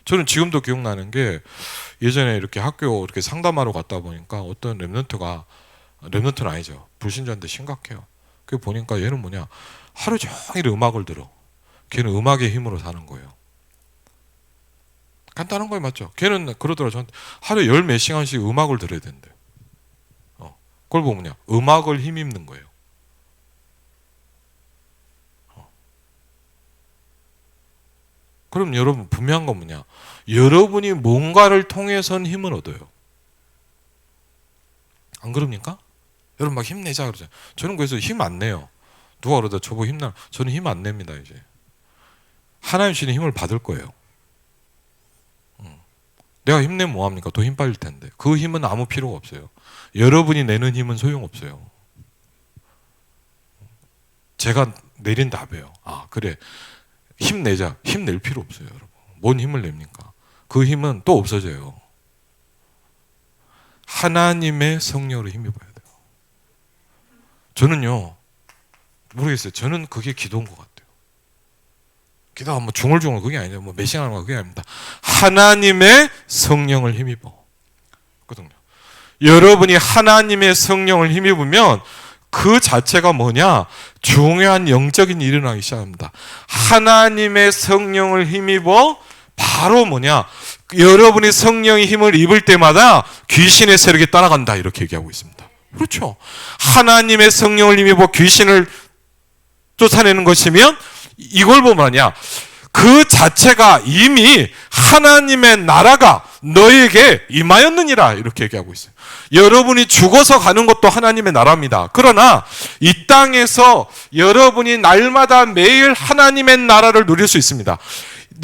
저는 지금도 기억나는 게 예전에 이렇게 학교 이렇게 상담하러 갔다 보니까 어떤 랩런트는 아니죠. 불신자인데 심각해요. 그 보니까 얘는 뭐냐? 하루 종일 음악을 들어. 걔는 음악의 힘으로 사는 거예요. 간단한 거예요, 맞죠? 걔는 그러더라. 저한테 하루에 10몇 시간씩 음악을 들어야 된대. 그걸 보면 뭐냐? 음악을 힘입는 거예요. 그럼 여러분 분명한 건 뭐냐? 여러분이 뭔가를 통해선 힘을 얻어요. 안 그럽니까? 여러분 막 힘내자 그러잖아요. 저는 그래서 힘 안 내요. 누가 그러다 저보고 힘나? 저는 힘 안 냅니다 이제. 하나님 주시는 힘을 받을 거예요. 내가 힘내면 뭐합니까? 더 힘 빠질 텐데. 그 힘은 아무 필요가 없어요. 여러분이 내는 힘은 소용없어요. 제가 내린 답이에요. 아 그래. 힘내자. 힘낼 필요 없어요 여러분. 뭔 힘을 냅니까? 그 힘은 또 없어져요. 하나님의 성령으로 힘입어야 돼요. 저는요 모르겠어요. 저는 그게 기도인 것 같아요. 기도가 뭐 중얼중얼 그게 아니죠. 뭐 메시하는 거 그게 아닙니다. 하나님의 성령을 힘입어. 거든요. 여러분이 하나님의 성령을 힘입으면 그 자체가 뭐냐? 중요한 영적인 일이 일어나기 시작합니다. 하나님의 성령을 힘입어 바로 뭐냐? 여러분이 성령의 힘을 입을 때마다 귀신의 세력이 떠나간다 이렇게 얘기하고 있습니다. 그렇죠. 하나님의 성령을 힘입어 귀신을 쫓아내는 것이면 이걸 보면 뭐냐? 그 자체가 이미 하나님의 나라가 너에게 임하였느니라 이렇게 얘기하고 있어요. 여러분이 죽어서 가는 것도 하나님의 나라입니다. 그러나 이 땅에서 여러분이 날마다 매일 하나님의 나라를 누릴 수 있습니다.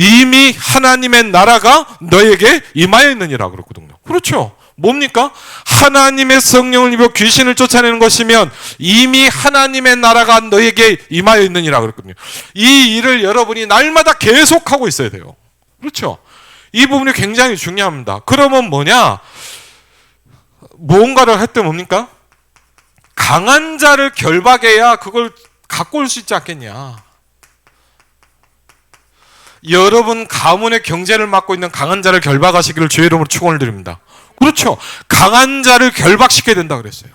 이미 하나님의 나라가 너에게 임하였느니라 그렇거든요. 그렇죠. 뭡니까? 하나님의 성령을 입어 귀신을 쫓아내는 것이면 이미 하나님의 나라가 너에게 임하여 있느니라 그랬거든요. 이 일을 여러분이 날마다 계속하고 있어야 돼요. 그렇죠? 이 부분이 굉장히 중요합니다. 그러면 뭐냐? 무언가를 할 때 뭡니까? 강한 자를 결박해야 그걸 갖고 올 수 있지 않겠냐? 여러분 가문의 경제를 맡고 있는 강한 자를 결박하시기를 주의 이름으로 축원을 드립니다. 그렇죠. 강한 자를 결박시켜야 된다 그랬어요.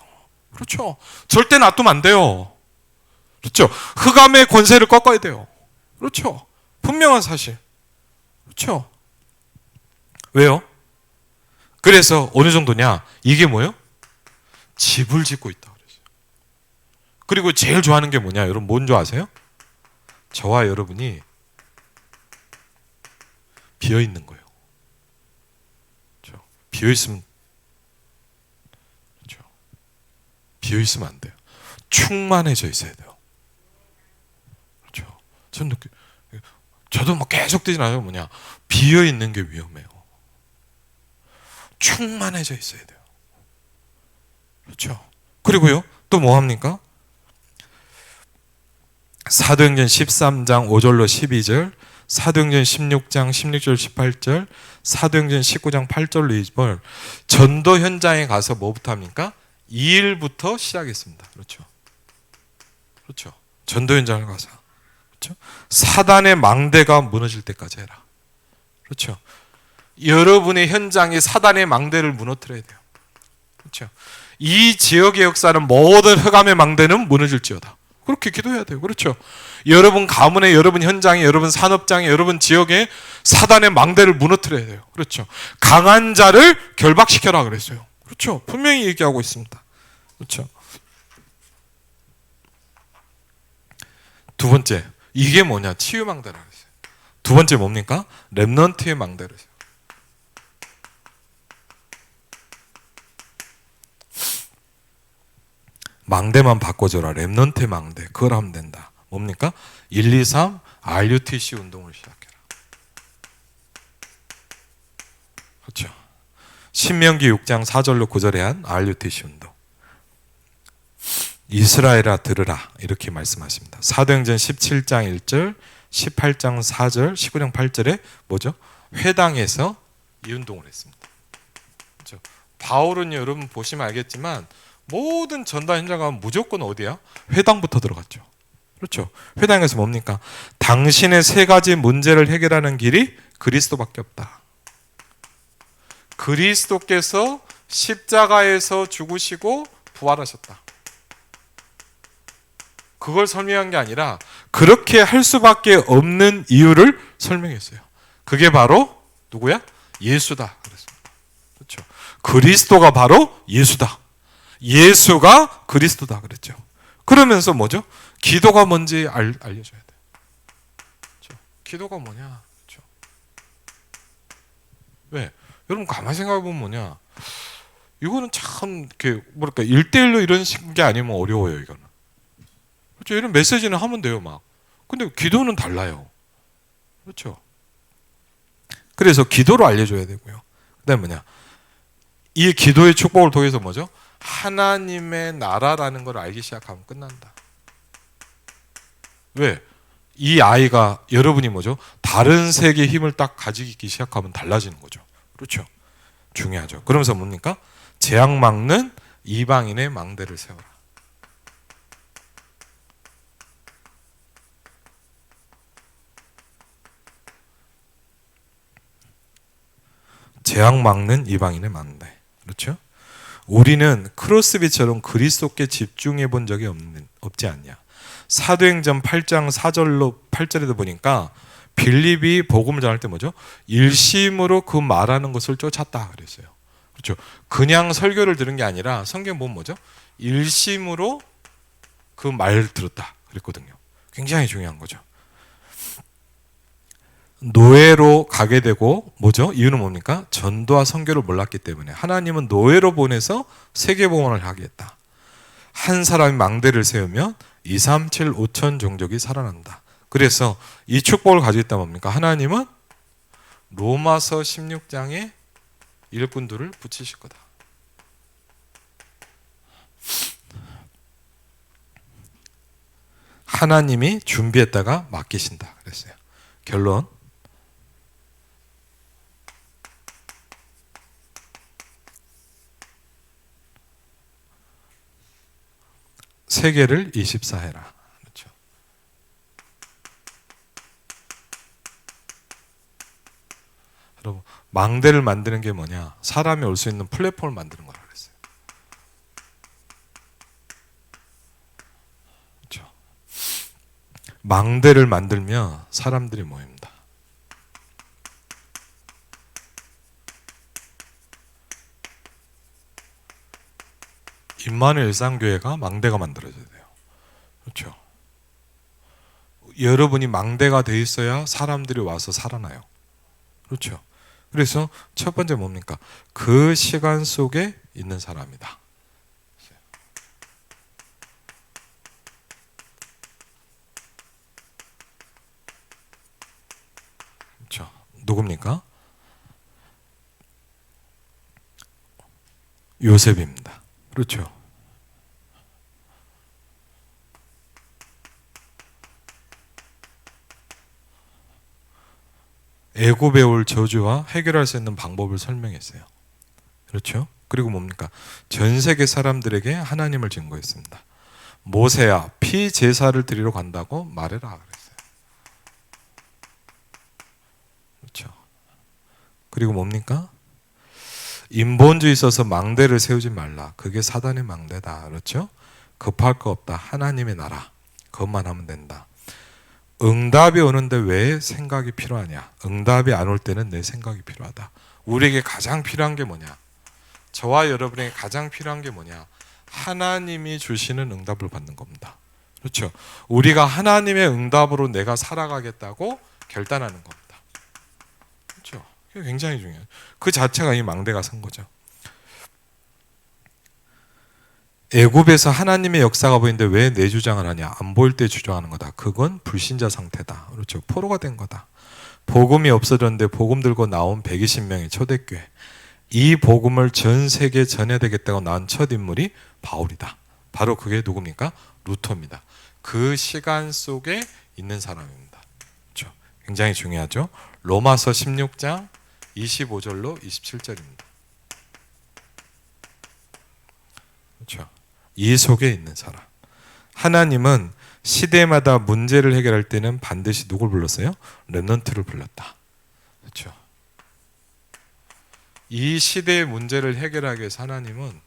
그렇죠. 절대 놔두면 안 돼요. 그렇죠. 흑암의 권세를 꺾어야 돼요. 그렇죠. 분명한 사실. 그렇죠. 왜요? 그래서 어느 정도냐? 이게 뭐예요? 집을 짓고 있다 그랬어요. 그리고 제일 좋아하는 게 뭐냐? 여러분 뭔 줄 아세요? 저와 여러분이 비어 있는 거예요. 그렇죠? 비어 있으면 그렇죠? 비어 있으면 안 돼요. 충만해져 있어야 돼요. 그렇죠? 저도 뭐 계속 되진 않아요. 뭐냐? 비어 있는 게 위험해요. 충만해져 있어야 돼요. 그렇죠? 그리고요, 또 뭐 합니까? 사도행전 13장 5절로 12절, 사도행전 16장 16절 18절, 사도행전 19장 8절로 20절, 전도 현장에 가서 뭐부터 합니까? 2일부터 시작했습니다. 그렇죠? 그렇죠? 전도 현장을 가서, 그렇죠? 사단의 망대가 무너질 때까지 해라. 그렇죠? 여러분의 현장에 사단의 망대를 무너뜨려야 돼요. 그렇죠? 이 지역의 역사는 모든 흑암의 망대는 무너질지어다. 그렇게 기도해야 돼요. 그렇죠? 여러분 가문에, 여러분 현장에, 여러분 산업장에, 여러분 지역에 사단의 망대를 무너뜨려야 돼요. 그렇죠? 강한 자를 결박시켜라 그랬어요. 그렇죠? 분명히 얘기하고 있습니다. 그렇죠? 두 번째, 이게 뭐냐? 치유 망대라 그랬어요. 두 번째 뭡니까? 렘넌트의 망대를. 망대만 바꿔줘라. 렘넌트 망대. 그걸 하면 된다. 뭡니까? 1, 2, 3 RUTC 운동을 시작해라. 그렇죠? 신명기 6장 4절로 9절에 한 RUTC 운동. 이스라엘아 들으라 이렇게 말씀하십니다. 사도행전 17장 1절, 18장 4절, 19장 8절에 뭐죠? 회당에서 이 운동을 했습니다. 그렇죠? 바울은 여러분 보시면 알겠지만 모든 전단 현장 가면 무조건 어디야? 회당부터 들어갔죠. 그렇죠? 회당에서 뭡니까? 당신의 세 가지 문제를 해결하는 길이 그리스도밖에 없다. 그리스도께서 십자가에서 죽으시고 부활하셨다. 그걸 설명한 게 아니라 그렇게 할 수밖에 없는 이유를 설명했어요. 그게 바로 누구야? 예수다. 그랬습니다. 그렇죠? 그리스도가 바로 예수다. 예수가 그리스도다 그랬죠. 그러면서 뭐죠? 기도가 뭔지 알려줘야 돼. 그렇죠? 기도가 뭐냐? 그렇죠? 왜? 여러분 가만히 생각해 보면 뭐냐? 이거는 참 이렇게 뭐랄까 1대1로 이런 게 아니면 어려워요. 이거는. 그렇죠? 이런 메시지는 하면 돼요, 막. 근데 기도는 달라요. 그렇죠? 그래서 기도로 알려줘야 되고요. 그다음에 뭐냐? 이 기도의 축복을 통해서 뭐죠? 하나님의 나라라는 걸 알기 시작하면 끝난다. 왜? 이 아이가 여러분이 뭐죠? 다른 세계의 힘을 딱 가지기 시작하면 달라지는 거죠. 그렇죠? 중요하죠. 그러면서 뭡니까? 재앙 막는 이방인의 망대를 세워라. 재앙 막는 이방인의 망대. 그렇죠? 우리는 크로스비처럼 그리스도께 집중해 본 적이 없지 않냐. 사도행전 8장 8절에도 보니까 빌립이 복음을 전할 때 뭐죠? 일심으로 그 말하는 것을 쫓았다 그랬어요. 그렇죠? 그냥 설교를 들은 게 아니라 성경 보면 뭐죠? 일심으로 그 말 들었다 그랬거든요. 굉장히 중요한 거죠. 노예로 가게 되고 뭐죠? 이유는 뭡니까? 전도와 선교를 몰랐기 때문에. 하나님은 노예로 보내서 세계복음을 하게 했다. 한 사람이 망대를 세우면 2, 3, 7, 5천 종족이 살아난다. 그래서 이 축복을 가지고 있다 뭡니까? 하나님은 로마서 16장에 일꾼들을 붙이실 거다. 하나님이 준비했다가 맡기신다 그랬어요. 결론, 세계를 24해라. 그렇죠. 여러분, 망대를 만드는 게 뭐냐? 사람이 올 수 있는 플랫폼을 만드는 거라 그랬어요. 그렇죠. 망대를 만들면 사람들이 모입니다. 임마누엘 일상교회가 망대가 만들어져야 돼요. 그렇죠. 여러분이 망대가 돼 있어야 사람들이 와서 살아나요. 그렇죠. 그래서 첫 번째 뭡니까? 그 시간 속에 있는 사람이다. 그렇죠. 누굽니까? 요셉입니다. 그렇죠. 애굽에 올 저주와 해결할 수 있는 방법을 설명했어요. 그렇죠? 그리고 뭡니까? 전 세계 사람들에게 하나님을 증거했습니다. 모세야, 피 제사를 드리러 간다고 말해라 그랬어요. 그렇죠? 그리고 뭡니까? 인본주의 있어서 망대를 세우지 말라. 그게 사단의 망대다. 그렇죠? 급할 거 없다. 하나님의 나라. 그것만 하면 된다. 응답이 오는데 왜 생각이 필요하냐? 응답이 안 올 때는 내 생각이 필요하다. 우리에게 가장 필요한 게 뭐냐? 저와 여러분에게 가장 필요한 게 뭐냐? 하나님이 주시는 응답을 받는 겁니다. 그렇죠? 우리가 하나님의 응답으로 내가 살아가겠다고 결단하는 겁니다. 그렇죠? 그게 굉장히 중요해요. 그 자체가 이 망대가 선 거죠. 애굽에서 하나님의 역사가 보이는데 왜 내 주장을 하냐? 안 보일 때 주장하는 거다. 그건 불신자 상태다. 그렇죠. 포로가 된 거다. 복음이 없어졌는데 복음 들고 나온 120명의 초대교회. 이 복음을 전 세계에 전해야 되겠다고 나온 첫 인물이 바울이다. 바로 그게 누굽니까? 루터입니다. 그 시간 속에 있는 사람입니다. 그렇죠. 굉장히 중요하죠. 로마서 16장 25절로 27절입니다. 그렇죠. 이 속에 있는 사람. 하나님은 시대마다 문제를 해결할 때는 반드시 누굴 불렀어요? 렘넌트를 불렀다. 그렇죠. 이 시대의 문제를 해결하기 위해서 하나님은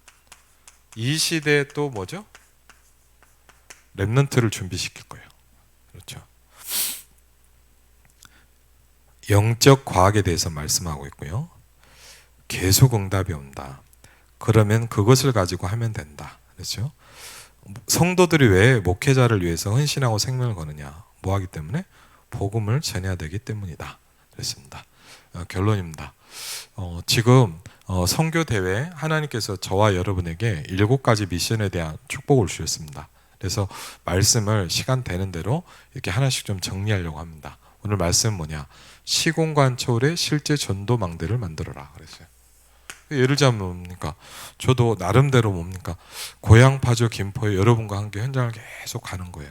이 시대에 또 뭐죠? 렘넌트를 준비시킬 거예요. 그렇죠. 영적 과학에 대해서 말씀하고 있고요. 계속 응답이 온다. 그러면 그것을 가지고 하면 된다. 그렇죠? 성도들이 왜 목회자를 위해서 헌신하고 생명을 거느냐? 뭐 하기 때문에? 복음을 전해야 되기 때문이다. 그랬습니다. 결론입니다. 지금 선교 대회 하나님께서 저와 여러분에게 7가지 미션에 대한 축복을 주셨습니다. 그래서 말씀을 시간 되는 대로 이렇게 하나씩 좀 정리하려고 합니다. 오늘 말씀은 뭐냐? 시공간 초월의 실제 전도 망대를 만들어라 그랬어요. 예를 들자면 뭡니까? 저도 나름대로 뭡니까? 고향 파주 김포에 여러분과 함께 현장을 계속 가는 거예요.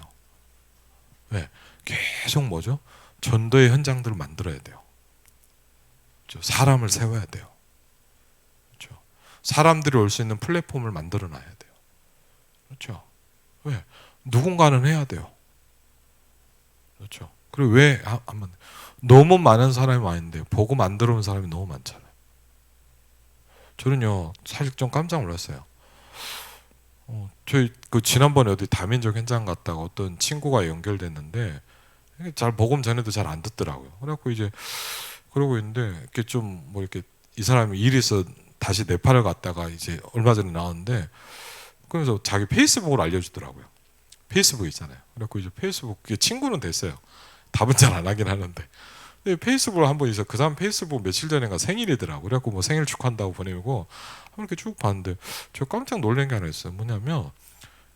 왜? 계속 뭐죠? 전도의 현장들을 만들어야 돼요. 그렇죠? 사람을 세워야 돼요. 그렇죠? 사람들이 올 수 있는 플랫폼을 만들어 놔야 돼요. 그렇죠? 왜? 누군가는 해야 돼요. 그렇죠? 그리고 왜? 너무 많은 사람이 많은데 복음 안 들어오는 사람이 너무 많잖아요. 저는요 사실 좀 깜짝 놀랐어요. 저희 그 지난번에 어디 다민족 현장 갔다가 어떤 친구가 연결됐는데 잘 복음 전에도 잘 안 듣더라고요. 그래갖고 이제 그러고 있는데 이렇게 좀 뭐 이렇게 이 사람이 일이 있어 다시 네팔을 갔다가 이제 얼마 전에 나왔는데 그래서 자기 페이스북을 알려주더라고요. 페이스북 있잖아요. 그래갖고 이제 페이스북 친구는 됐어요. 답은 잘 안 하긴 하는데. 근데 페이스북을 한번 있어 그 사람 페이스북 며칠 전에가 생일이더라고. 그래갖고 뭐 생일 축하한다고 보내고 이렇게 쭉 봤는데 저 깜짝 놀란 게 하나 있어요. 뭐냐면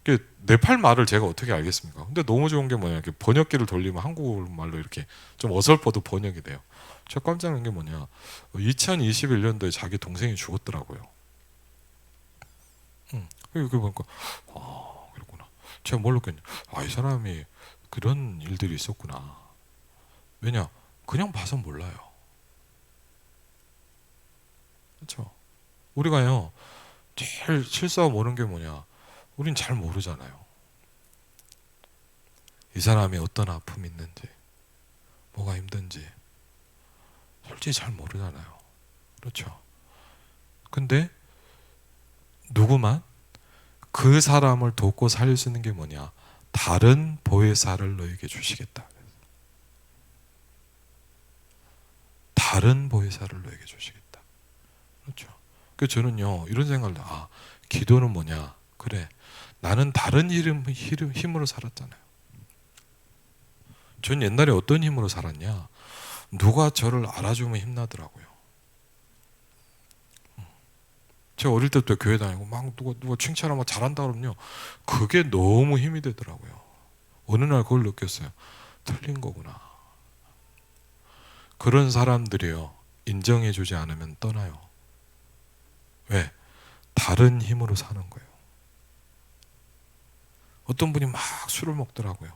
이게 네팔 말을 제가 어떻게 알겠습니까? 근데 너무 좋은 게 뭐냐, 이렇게 번역기를 돌리면 한국말로 이렇게 좀 어설퍼도 번역이 돼요. 저 깜짝 놀란 게 뭐냐, 2021년도에 자기 동생이 죽었더라고요. 그거 보니까 그렇구나. 제가 뭘 느꼈냐, 이 사람이 그런 일들이 있었구나. 왜냐, 그냥 봐서 몰라요. 그렇죠? 우리가요 제일 실수하고 모르는 게 뭐냐, 우린 잘 모르잖아요. 이 사람이 어떤 아픔이 있는지, 뭐가 힘든지 솔직히 잘 모르잖아요. 그렇죠? 근데 누구만 그 사람을 돕고 살릴 수 있는 게 뭐냐, 다른 보혜사를 너에게 주시겠다. 다른 보혜사를 너에게 주시겠다. 그렇죠? 그래서 저는요 이런 생각을, 기도는 뭐냐, 그래 나는 다른 힘으로 살았잖아요. 전 옛날에 어떤 힘으로 살았냐, 누가 저를 알아주면 힘나더라고요. 제가 어릴 때부터 교회 다니고 막 누가 칭찬하면 잘한다 그러면요 그게 너무 힘이 되더라고요. 어느 날 그걸 느꼈어요. 틀린 거구나. 그런 사람들이요 인정해 주지 않으면 떠나요. 왜? 다른 힘으로 사는 거예요. 어떤 분이 막 술을 먹더라고요.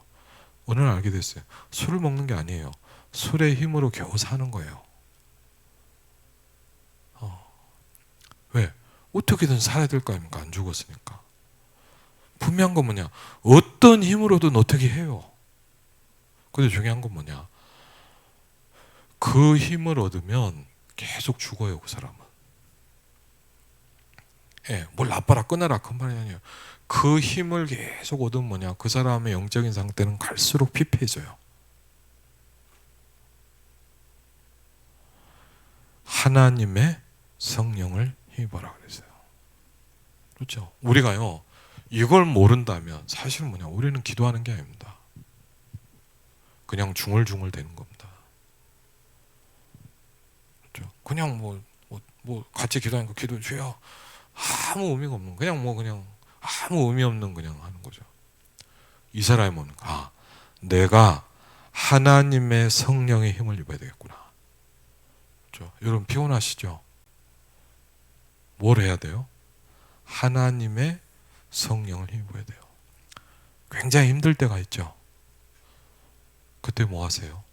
어느 날 알게 됐어요. 술을 먹는 게 아니에요. 술의 힘으로 겨우 사는 거예요. 왜? 어떻게든 살아야 될 거 아닙니까? 안 죽었으니까. 분명한 건 뭐냐, 어떤 힘으로든 어떻게 해요. 근데 중요한 건 뭐냐, 그 힘을 얻으면 계속 죽어요. 그 사람은. 뭘 나빠라 끊어라 그 말이 아니에요. 그 힘을 계속 얻으면 뭐냐, 그 사람의 영적인 상태는 갈수록 피폐해져요. 하나님의 성령을 힘입어라 그랬어요. 그렇죠? 우리가요 이걸 모른다면 사실은 뭐냐, 우리는 기도하는 게 아닙니다. 그냥 중얼중얼 되는 겁니다. 그렇죠? 그냥 뭐 같이 기도하는 거 기도 주여, 아무 의미가 없는, 그냥 아무 의미 없는 그냥 하는 거죠. 이 사람이 뭡니까? 내가 하나님의 성령의 힘을 입어야 되겠구나. 그렇죠? 여러분 피곤하시죠? 뭘 해야 돼요? 하나님의 성령을 힘입어야 돼요. 굉장히 힘들 때가 있죠. 그때 뭐 하세요?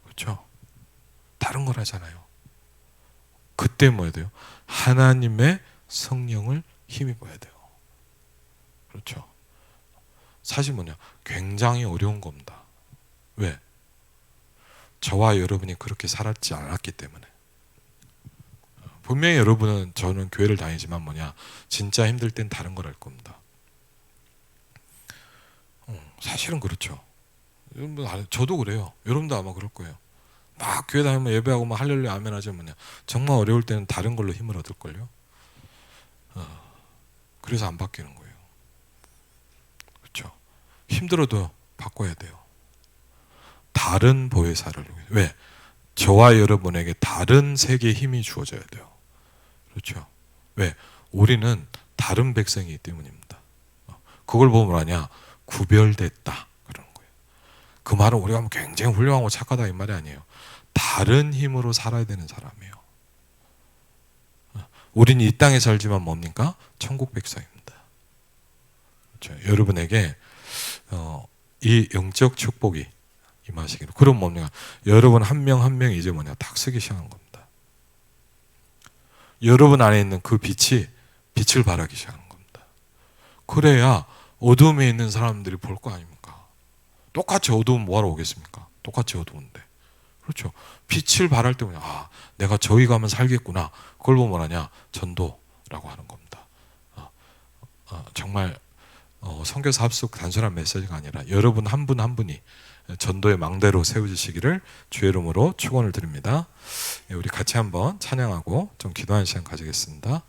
그렇죠? 다른 걸 하잖아요. 그때 뭐 해야 돼요? 하나님의 성령을 힘입어야 돼요. 그렇죠? 사실 뭐냐, 굉장히 어려운 겁니다. 왜? 저와 여러분이 그렇게 살았지 않았기 때문에. 분명히 여러분은, 저는 교회를 다니지만 뭐냐, 진짜 힘들 땐 다른 걸 할 겁니다. 사실은 그렇죠. 여러분, 저도 그래요. 여러분도 아마 그럴 거예요. 막 교회 다니면 예배하고 막 할렐루야 아멘 하지 뭐냐, 정말 어려울 때는 다른 걸로 힘을 얻을걸요. 그래서 안 바뀌는 거예요. 그렇죠? 힘들어도 바꿔야 돼요. 다른 보혜사를. 왜? 저와 여러분에게 다른 세계의 힘이 주어져야 돼요. 그렇죠? 왜? 우리는 다른 백성이기 때문입니다. 그걸 보면 뭐냐, 구별됐다 그러는 거예요. 그 말은 우리가 굉장히 훌륭하고 착하다 이 말이 아니에요. 다른 힘으로 살아야 되는 사람이에요. 우리는 이 땅에 살지만 뭡니까? 천국 백성입니다. 그렇죠? 여러분에게 이 영적 축복이 임하시기를. 그럼 뭡니까? 여러분 한 명 한 명이 이제 뭐냐, 탁 쓰기 시작한 겁니다. 여러분 안에 있는 그 빛이 빛을 발하기 시작하는 겁니다. 그래야 어둠에 있는 사람들이 볼 거 아닙니까? 똑같이 어두운 뭐하러 오겠습니까? 똑같이 어두운데. 그렇죠? 빛을 발할 때 뭐냐, 내가 저기 가면 살겠구나. 그걸 보면 뭐하냐? 전도라고 하는 겁니다. 정말 선교사 합숙 단순한 메시지가 아니라 여러분 한 분 한 분이 전도의 망대로 세워지시기를 주의 이름으로 축원을 드립니다. 우리 같이 한번 찬양하고 좀 기도하는 시간 가지겠습니다.